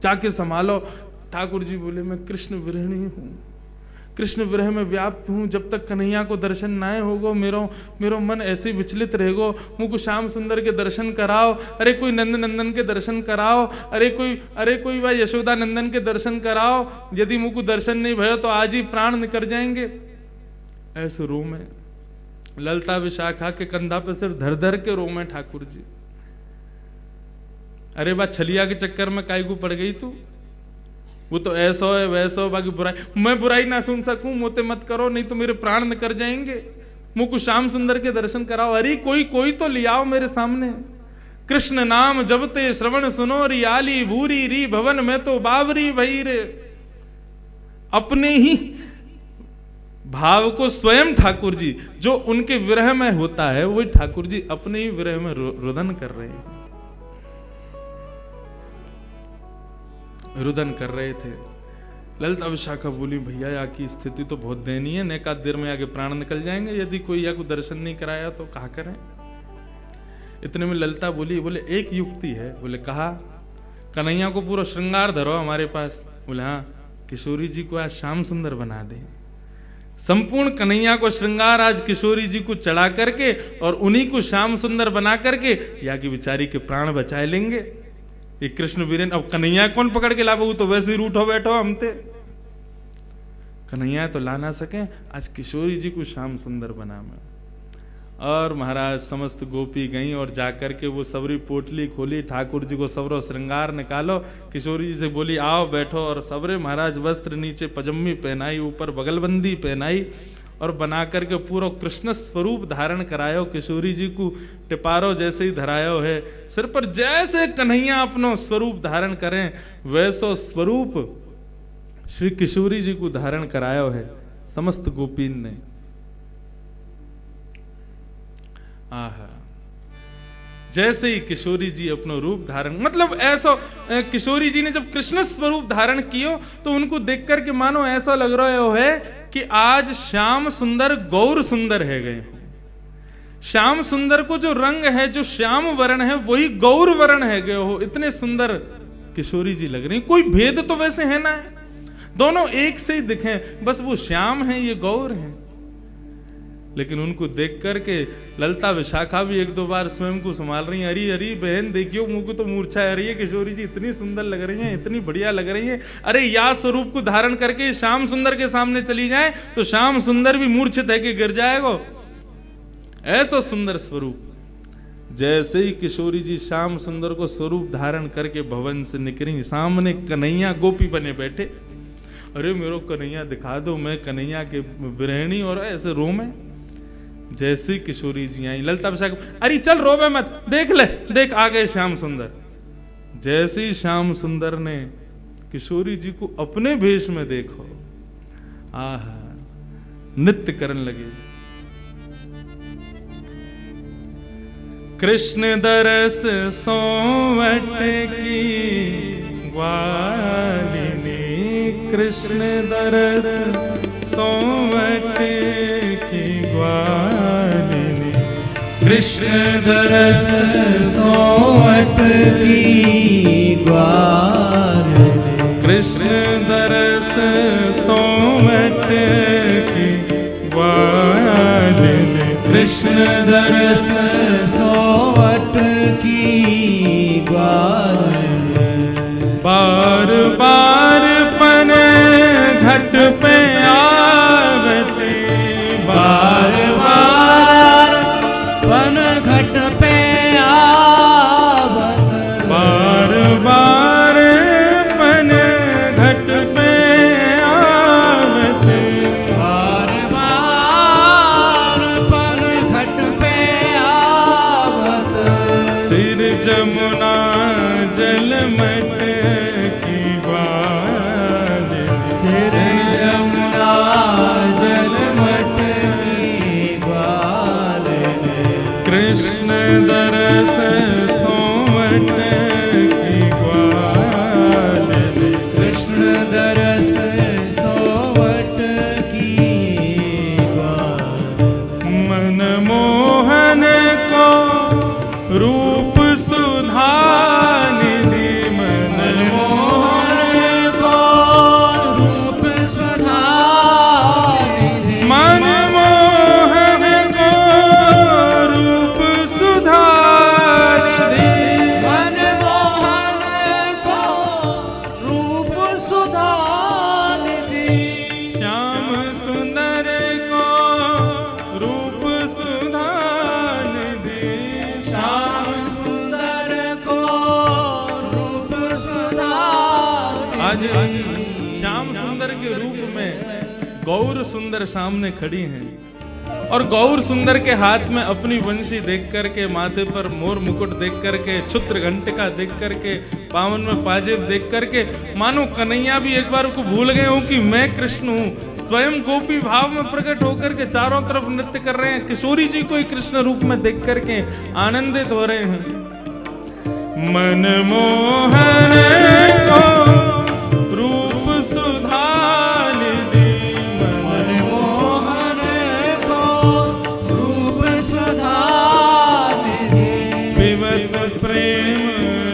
जाके संभालो। ठाकुर जी बोले मैं कृष्ण विरहिणी हूं, कृष्ण विरह में व्याप्त हूं, जब तक कन्हैया को दर्शन ना होगो मेरो मन ऐसे विचलित रहेगो। मुझको श्याम सुंदर के दर्शन कराओ, अरे कोई नंद नंदन के दर्शन कराओ, अरे कोई भाई यशोदा नंदन के दर्शन कराओ, यदि मुझको दर्शन नहीं भयो तो आज ही प्राण निकल जाएंगे। ऐसे रो में ललिता विशाखा के कंधा पे सिर धर धर के रो में ठाकुर जी। अरे बा छलिया के चक्कर में काई को पड़ गई तू, वो तो ऐसा है वैसा हो, बाकी बुराई मैं बुराई ना सुन सकूं, मोते मत करो नहीं तो मेरे प्राण निकल जाएंगे। मुझको श्याम सुंदर के दर्शन कराओ, अरे कोई तो ले आओ मेरे सामने। कृष्ण नाम जबते श्रवण सुनो री आली भूरी री भवन में तो बावरी भई रे। अपने ही भाव को स्वयं ठाकुर जी जो उनके विरह में होता है वही ठाकुर जी अपने ही विरह में रुदन कर रहे हैं, रुदन कर रहे थे। ललिता विशाखा बोली भैया यहाँ की स्थिति तो बहुत दयनीय है, नेका देर में आगे प्राण निकल जाएंगे यदि कोई या को दर्शन नहीं कराया तो कहा करें। इतने में ललिता बोली, बोले एक युक्ति है। बोले कहा, कन्हैया को पूरा श्रृंगार धरो हमारे पास। बोले हाँ, किशोरी जी को आज श्याम सुंदर बना दे। संपूर्ण कन्हैया को श्रृंगार आज किशोरी जी को चढ़ा करके और उन्हीं को श्याम सुंदर बना करके या की बिचारी के प्राण बचाए लेंगे। ये कृष्ण वीरेन, अब कन्हैया कौन पकड़ के लाबो, तो वैसे ही रूठो बैठो हमते। कन्हैया तो ला ना सके, आज किशोरी जी को श्याम सुंदर बना मैं। और महाराज समस्त गोपी गई और जाकर के वो सबरी पोटली खोली, ठाकुर जी को सबरो श्रृंगार निकालो। किशोरी जी से बोली आओ बैठो, और सबरे महाराज वस्त्र नीचे पजम्मी पहनाई, ऊपर बगलबंदी पहनाई और बना करके पूरा कृष्ण स्वरूप धारण करायो। किशोरी जी को टिपारो जैसे ही धरायो है, सिर पर जैसे कन्हैया अपनो स्वरूप धारण करें वैसो स्वरूप श्री किशोरी जी को धारण करायो है समस्त गोपीन ने। आहा, जैसे ही किशोरी जी अपनो रूप धारण, मतलब ऐसा किशोरी जी ने जब कृष्ण स्वरूप धारण कियो तो उनको देख करके मानो ऐसा लग रहा है कि आज श्याम सुंदर गौर सुंदर है गए। श्याम सुंदर को जो रंग है, जो श्याम वर्ण है, वही गौर वर्ण है गए हो। इतने सुंदर किशोरी जी लग रही। कोई भेद तो वैसे है ना, दोनों एक से ही दिखे, बस वो श्याम है ये गौर है। लेकिन उनको देख करके ललिता विशाखा भी एक दो बार स्वयं को संभाल रही है। अरे अरे बहन देखियो, मुंह को तो मूर्छा आ रही है, किशोरी जी इतनी सुंदर लग रही हैं, इतनी बढ़िया लग रही हैं। अरे या स्वरूप को धारण करके श्याम सुंदर के सामने चली जाए तो श्याम सुंदर भी मूर्छित है कि गिर जाएगा। ऐसा सुंदर स्वरूप। जैसे ही किशोरी जी श्याम सुंदर को स्वरूप धारण करके भवन से निकली, सामने कन्हैया गोपी बने बैठे। अरे मेरो कन्हैया दिखा दो, मैं कन्हैया के बिरहणी, और ऐसे रो में। जैसे किशोरी जी आई, ललिता विशाखा, अरे चल रोवे मत, देख ले, देख आ गए श्याम सुंदर। जैसे ही श्याम सुंदर ने किशोरी जी को अपने भेष में देखो, आहा, नृत्य करने लगे। कृष्ण दरस सोवट की ग्वालिनी, कृष्ण दरस सोवट की ग्वालिनी, कृष्ण दरस सोवट की ग्वालिनी, कृष्ण दरस सोवट की ग्वालिनी, कृष्ण दरस सोवट की ग्वालिनी। बार बार पन घट पे आवती, बार बार पन घट पे आवत, बार बार पन घट पे आवती, बार बार पन घट पे आवत, सिर जमुना जलमट की ग्वालिनी, सिर जमुना जलमट की ग्वालिनी, कृष्ण दरस सोवट की ग्वालिनी, कृष्ण दरस सोवट की ग्वालिनी। मनमोहन को रूप सुधानिधि, मनमोहन को रूप सुधा निधि, मनमोहन को रूप सुधानिधि, मनमोहन को रूप सुधा निधि, श्याम सुंदर को रूप सुधानिधि, श्याम सुंदर को रूप सुधा आज निधि। श्याम सुंदर के रूप में गौर सुंदर सामने खड़ी हैं, और गौर सुंदर के हाथ में अपनी वंशी देख करके, माथे पर मोर मुकुट देख करके, छुत्र घंटिका देख करके, पावन में पाजेब देख करके, मानो कन्हैया भी एक बार को भूल गए हो कि मैं कृष्ण हूँ। स्वयं गोपी भाव में प्रकट होकर के चारों तरफ नृत्य कर रहे हैं। किशोरी जी को ही कृष्ण रूप में देख करके आनंदित हो रहे हैं। मनमोहन को रूप सुधा प्रेम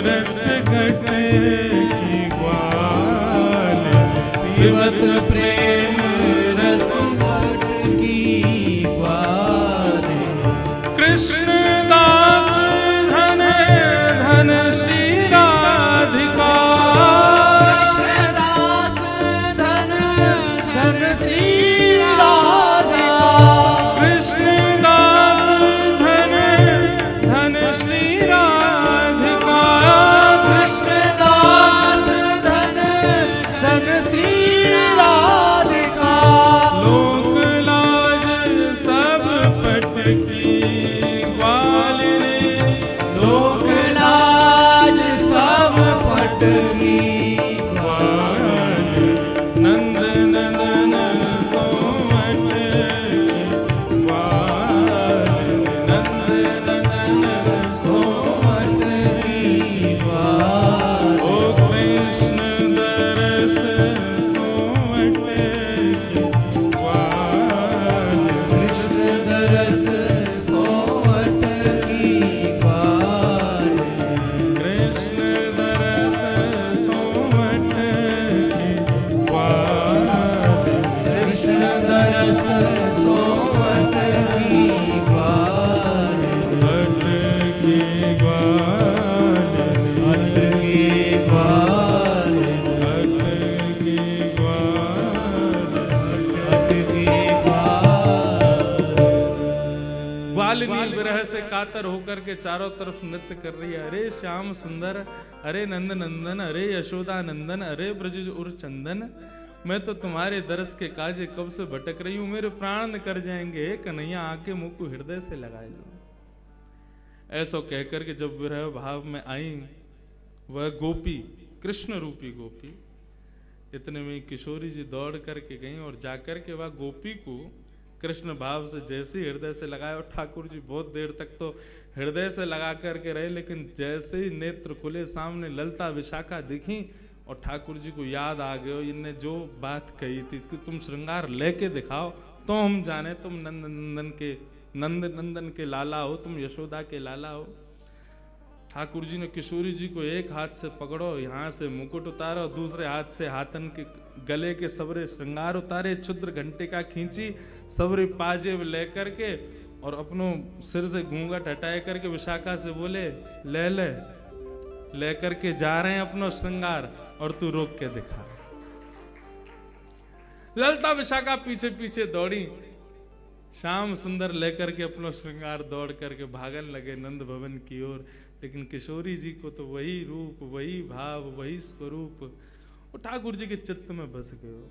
रस घट की ग्वाल, पीवत प्रेम रस घट की ग्वाल। कृष्ण दास धन धन श्री राधिका, कृष्णदास धन धन श्री राधिका, कृष्ण दास धन धन श्री राधिका, कृष्णदास धन धन श्री राधिका। लोक लाज सब पट की ग्वाल रे, लोक लाज सब पट की ग्वाल। नंद नंदन सोमठ ग्वाल, नंद नंदन सोमठ की ग्वाल। ओ कृष्ण दरस सोमठ ग्वाल, कृष्ण दरस सोमठ की ग्वाल। कृष्ण दरस सोमठ ग्वाल, कृष्ण दरस सोमठ की ग्वाल। भट की ग्वाल, भट की ग्वाल। भट की ग्वाल। भट की ग्वाल। ग्वाल नील विरह से कातर होकर के चारों तरफ नृत्य कर रही है। अरे श्याम सुंदर, अरे नंद नंदन, अरे यशोदा नंदन, अरे ब्रज उर चंदन, मैं तो तुम्हारे दरस के काजे कब से भटक रही हूं, मेरे प्राण निकर जाएंगे, हे कन्हैया आके मुख को हृदय से लगाए लो। ऐसा कहकर के जब विरह भाव में आई वह गोपी, कृष्ण रूपी गोपी, इतने में किशोरी जी दौड़ करके गई और जाकर के वह गोपी को कृष्ण भाव से जैसे ही हृदय से लगाया। और ठाकुर जी बहुत देर तक तो हृदय से लगा करके रहे, लेकिन जैसे ही नेत्र खुले सामने ललता विशाखा दिखी और ठाकुर जी को याद आ गया इनने जो बात कही थी कि तुम श्रृंगार लेके दिखाओ तो हम जाने तुम नंद नंदन के लाला हो, तुम यशोदा के लाला हो। ठाकुर जी ने किशोरी जी को एक हाथ से पकड़ो, यहाँ से मुकुट उतारा और दूसरे हाथ से हाथन के गले के सबरे श्रृंगार उतारे, क्षुद्र घंटिका खींची, सबरे पाजेब लेकर के और अपनों सिर से घूंघट हटाए करके विशाखा से बोले ले करके जा रहे हैं अपनो श्रृंगार और तू रोक के दिखा। ललता विशाखा पीछे पीछे दौड़ी, श्याम सुंदर लेकर के अपना श्रृंगार दौड़ करके भागन लगे नंद भवन की ओर। लेकिन किशोरी जी को तो वही रूप, वही भाव, वही स्वरूप वो ठाकुर जी के चित्त में बस गए।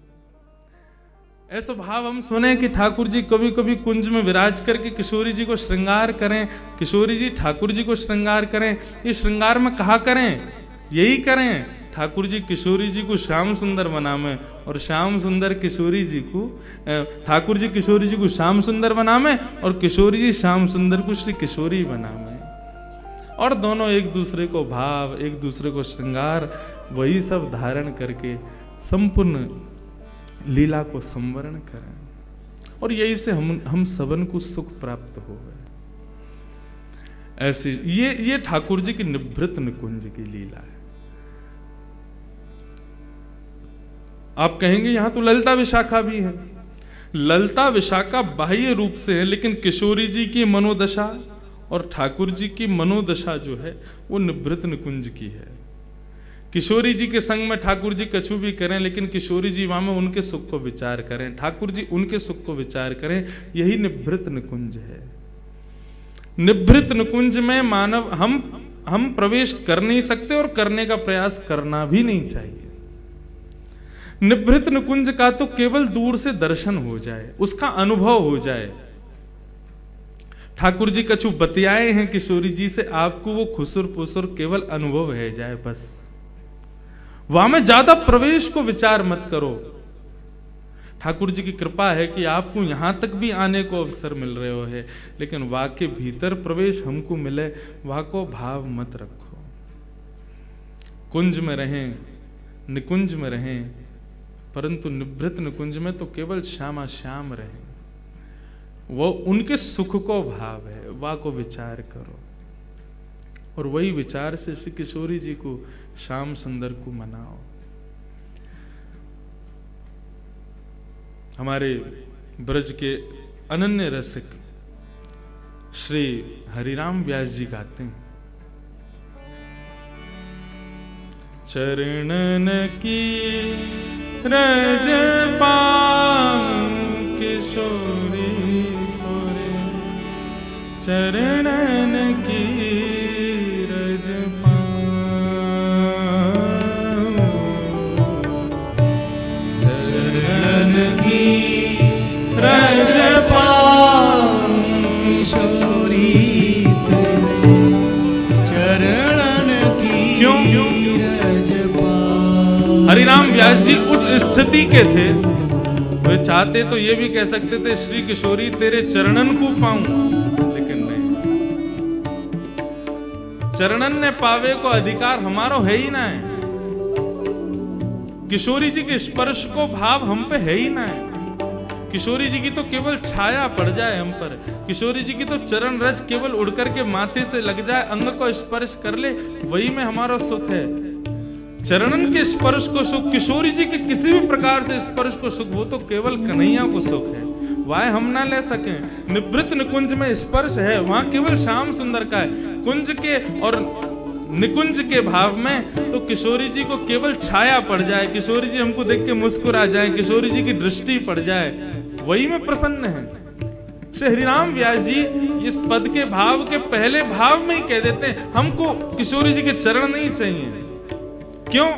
ऐसा भाव हम सुने कि ठाकुर जी कभी कभी कुंज में विराज करके किशोरी जी को श्रृंगार करें, किशोरी जी ठाकुर जी को श्रृंगार करें। ये श्रृंगार में कहा करें, यही करें ठाकुर जी किशोरी जी को श्याम सुंदर बनावे और श्याम सुंदर किशोरी जी को, ठाकुर जी किशोरी जी को श्याम सुंदर बनावे और किशोरी जी श्याम सुंदर को श्री किशोरी बनावे। और दोनों एक दूसरे को भाव, एक दूसरे को श्रृंगार, वही सब धारण करके संपूर्ण लीला को संवरण करें और यही से हम सबन को सुख प्राप्त हो गए। ऐसी ये ठाकुर जी की निभृत निकुंज की लीला है। आप कहेंगे यहां तो ललता विशाखा भी है। ललता विशाखा बाह्य रूप से है, लेकिन किशोरी जी की मनोदशा और ठाकुर जी की मनोदशा जो है वो निभृत निकुंज की है। किशोरी जी के संग में ठाकुर जी कछु भी करें, लेकिन किशोरी जी वहां में उनके सुख को विचार करें, ठाकुर जी उनके सुख को विचार करें, यही निभृत निकुंज है। निभृत निकुंज में मानव हम प्रवेश कर नहीं सकते और करने का प्रयास करना भी नहीं चाहिए। निभृत निकुंज का तो केवल दूर से दर्शन हो जाए, उसका अनुभव हो जाए। ठाकुर जी कछु बतियाए हैं किशोरी जी से, आपको वो खुसुर पुसुर केवल अनुभव है जाए, बस वहां में ज्यादा प्रवेश को विचार मत करो। ठाकुर जी की कृपा है कि आपको यहां तक भी आने को अवसर मिल रहे हो है, लेकिन वहां के भीतर प्रवेश हमको मिले, वहां को भाव मत रखो। कुंज में रहें, निकुंज में रहें, परंतु निभृत निकुंज में तो केवल श्यामा श्याम रहें। वो उनके सुख को भाव है, वह को विचार करो। और वही विचार से श्री किशोरी जी को श्याम सुंदर को मनाओ। हमारे ब्रज के अनन्य रसिक श्री हरिराम व्यास जी गाते हैं, चरणन की रज पाऊं किशोरी तोरे, चरणन की रज पाऊं, चरणन की रज पाऊं किशोरी तेरे, चरणन की रज पाऊं। हरिराम व्यास जी उस स्थिति के थे, वे चाहते तो ये भी कह सकते थे श्री किशोरी तेरे चरणन को पाऊं, लेकिन नहीं, चरणन ने पावे को अधिकार हमारो है ही ना है। किशोरी जी के स्पर्श को भाव हम पे है ही ना है। किशोरी जी की तो केवल छाया पड़ जाए हम पर, किशोरी जी की तो चरण रज केवल उड़ करके माथे से लग जाए, अंग को स्पर्श कर ले, वही में हमारा सुख है। चरणन के स्पर्श को सुख, किशोरी जी के किसी भी प्रकार से स्पर्श को सुख, वो तो केवल कन्हैया को सुख है, वह हम ना ले सकें। निवृत्त निकुंज में स्पर्श है, वहां केवल श्याम सुंदर का है। कुंज के और निकुंज के भाव में तो किशोरी जी को केवल छाया पड़ जाए, किशोरी जी हमको देख के मुस्कुरा जाए, किशोरी जी की दृष्टि पड़ जाए, वही में प्रसन्न है। श्री हरिराम व्यास जी इस पद के भाव के पहले भाव में ही कह देते हैं, हमको किशोरी जी के चरण नहीं चाहिए। क्यों?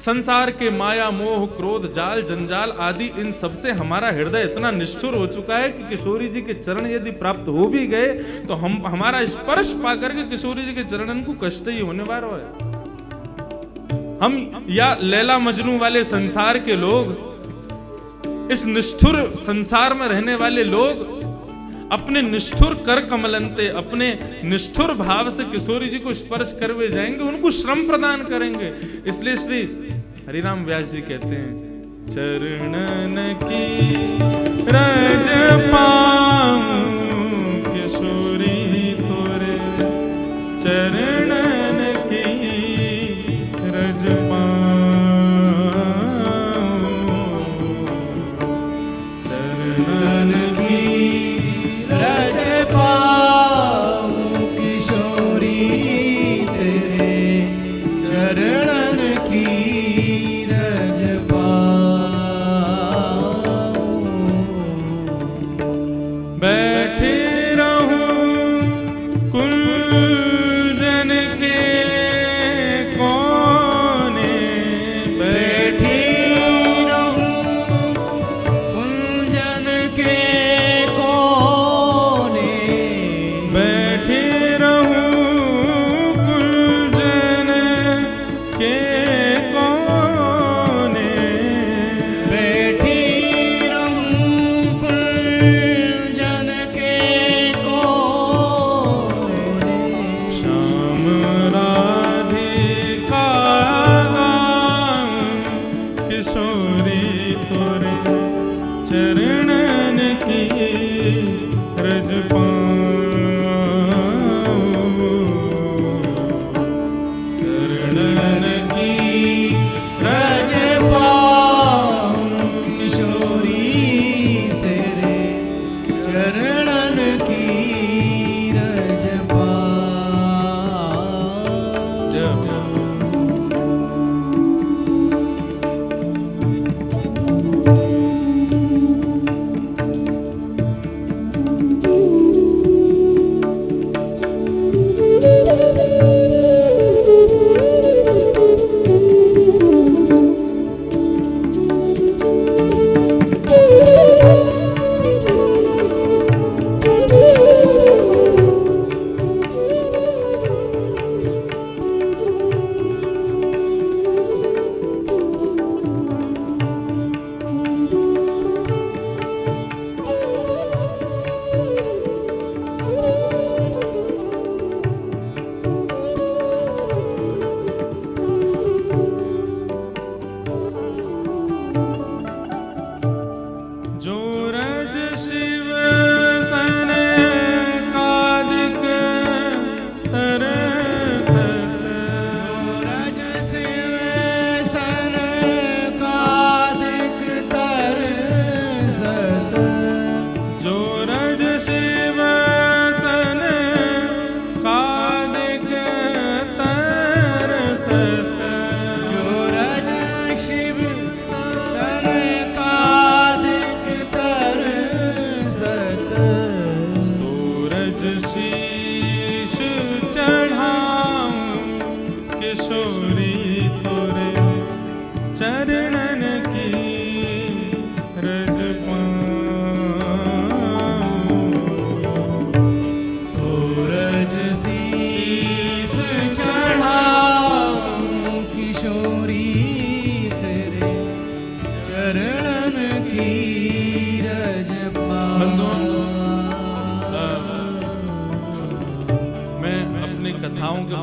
संसार के माया मोह क्रोध जाल जंजाल आदि इन सब से हमारा हृदय इतना निष्ठुर हो चुका है कि किशोरी जी के चरण यदि प्राप्त हो भी गए तो हम हमारा स्पर्श पाकर के किशोरी जी के चरणन को कष्ट ही होने वाला है। हम या लैला मजनू वाले संसार के लोग, इस निष्ठुर संसार में रहने वाले लोग अपने निष्ठुर कर कमलंते, अपने निष्ठुर भाव से किशोरी जी को स्पर्श करवे जाएंगे, उनको श्रम प्रदान करेंगे। इसलिए श्री हरिराम व्यास जी कहते हैं, चरणन की रज पाऊं किशोरी तोरे, चरणन की रज पाऊं, चरणन की रज पाऊं किशोरी तेरे, चरणन की रज पाऊं।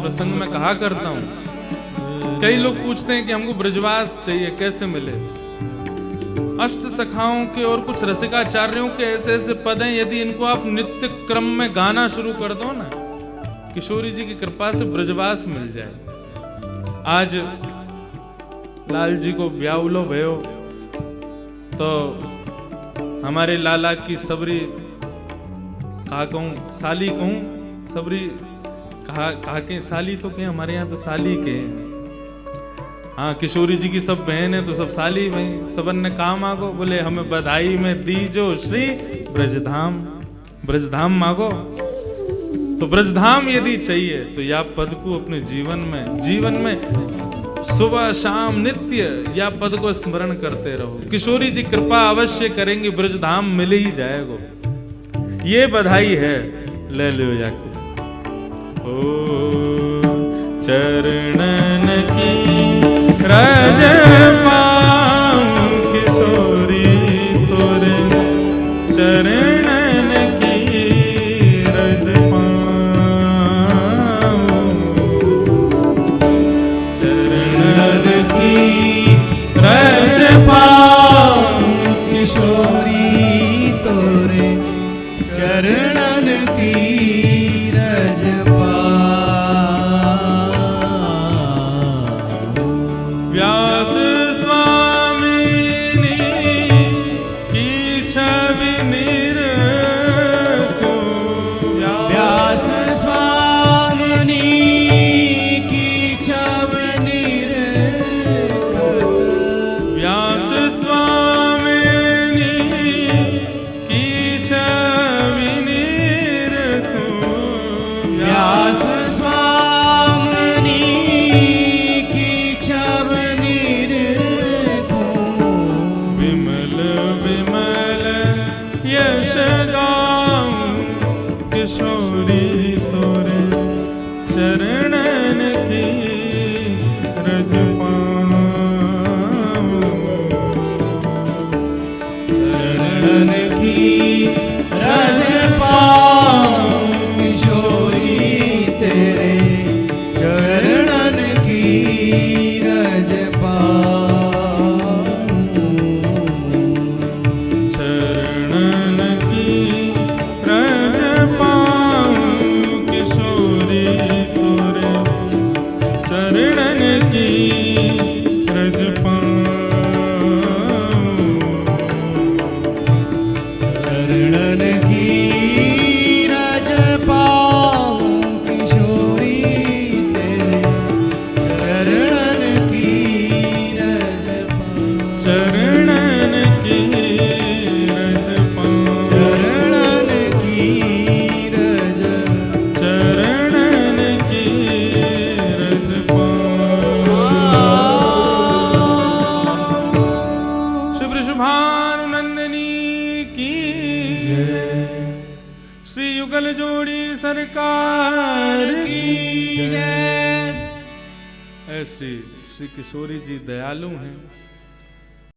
प्रसंग में कहा करता हूं। कई लोग पूछते हैं कि हमको ब्रजवास चाहिए, कैसे मिले? अष्ट सखाओं के और कुछ रसिकाचार्यों के ऐसे ऐसे पद हैं, यदि इनको आप नित्य क्रम में गाना शुरू कर दो ना, किशोरी जी की कृपा से ब्रजवास मिल जाए। आज लाल जी को ब्याउलो भयो तो हमारे लाला की सबरी कहा कहूँ, साली कहूँ, सबरी कहा के साली तो के, हमारे यहाँ तो साली के हैं। हाँ, किशोरी जी की सब बहन है तो सब साली भाई, सबन ने काम मांगो, बोले हमें बधाई में दीजो श्री ब्रजधाम, ब्रजधाम मांगो। तो ब्रजधाम यदि चाहिए तो या पद को अपने जीवन में सुबह शाम नित्य या पद को स्मरण करते रहो। किशोरी जी कृपा अवश्य करेंगे, ब्रजधाम मिल ही जाएगा। ये बधाई है, ले लो जाके। ओ चरणन की रज पाऊं किशोरी तोरे, चरणन की रज पाऊं, चरणन की रज पाऊं किशोरी तोरे, चरणन की रज व्यास स्वामिनी की छवि निरखो, व्यास स्वामिनी की छवि निरखो, व्यास स्वामिनी की छवि निरखो, व्यास स्वामिनी की छवि निरखो, विमल विमल यश गाऊं किशोरी तोरे, चरणन की रज पाऊं, चरणन की रज पाऊं किशोरी तेरे, चरणन की रज पाऊं, चरणन की रज पाऊं किशोरी तोरे, चरणन की रज पाऊं, चरणन की रज पाऊं किशोरी तेरे, चरणन की रज पाऊं, चरणन की रज पाऊं, चरणन की रज, चरणन की रज पाऊं। श्री वृषभानुनंदिनी की श्री युगल जोड़ी सरकार की जय। ऐसी श्री किशोरी जी दयालु हैं।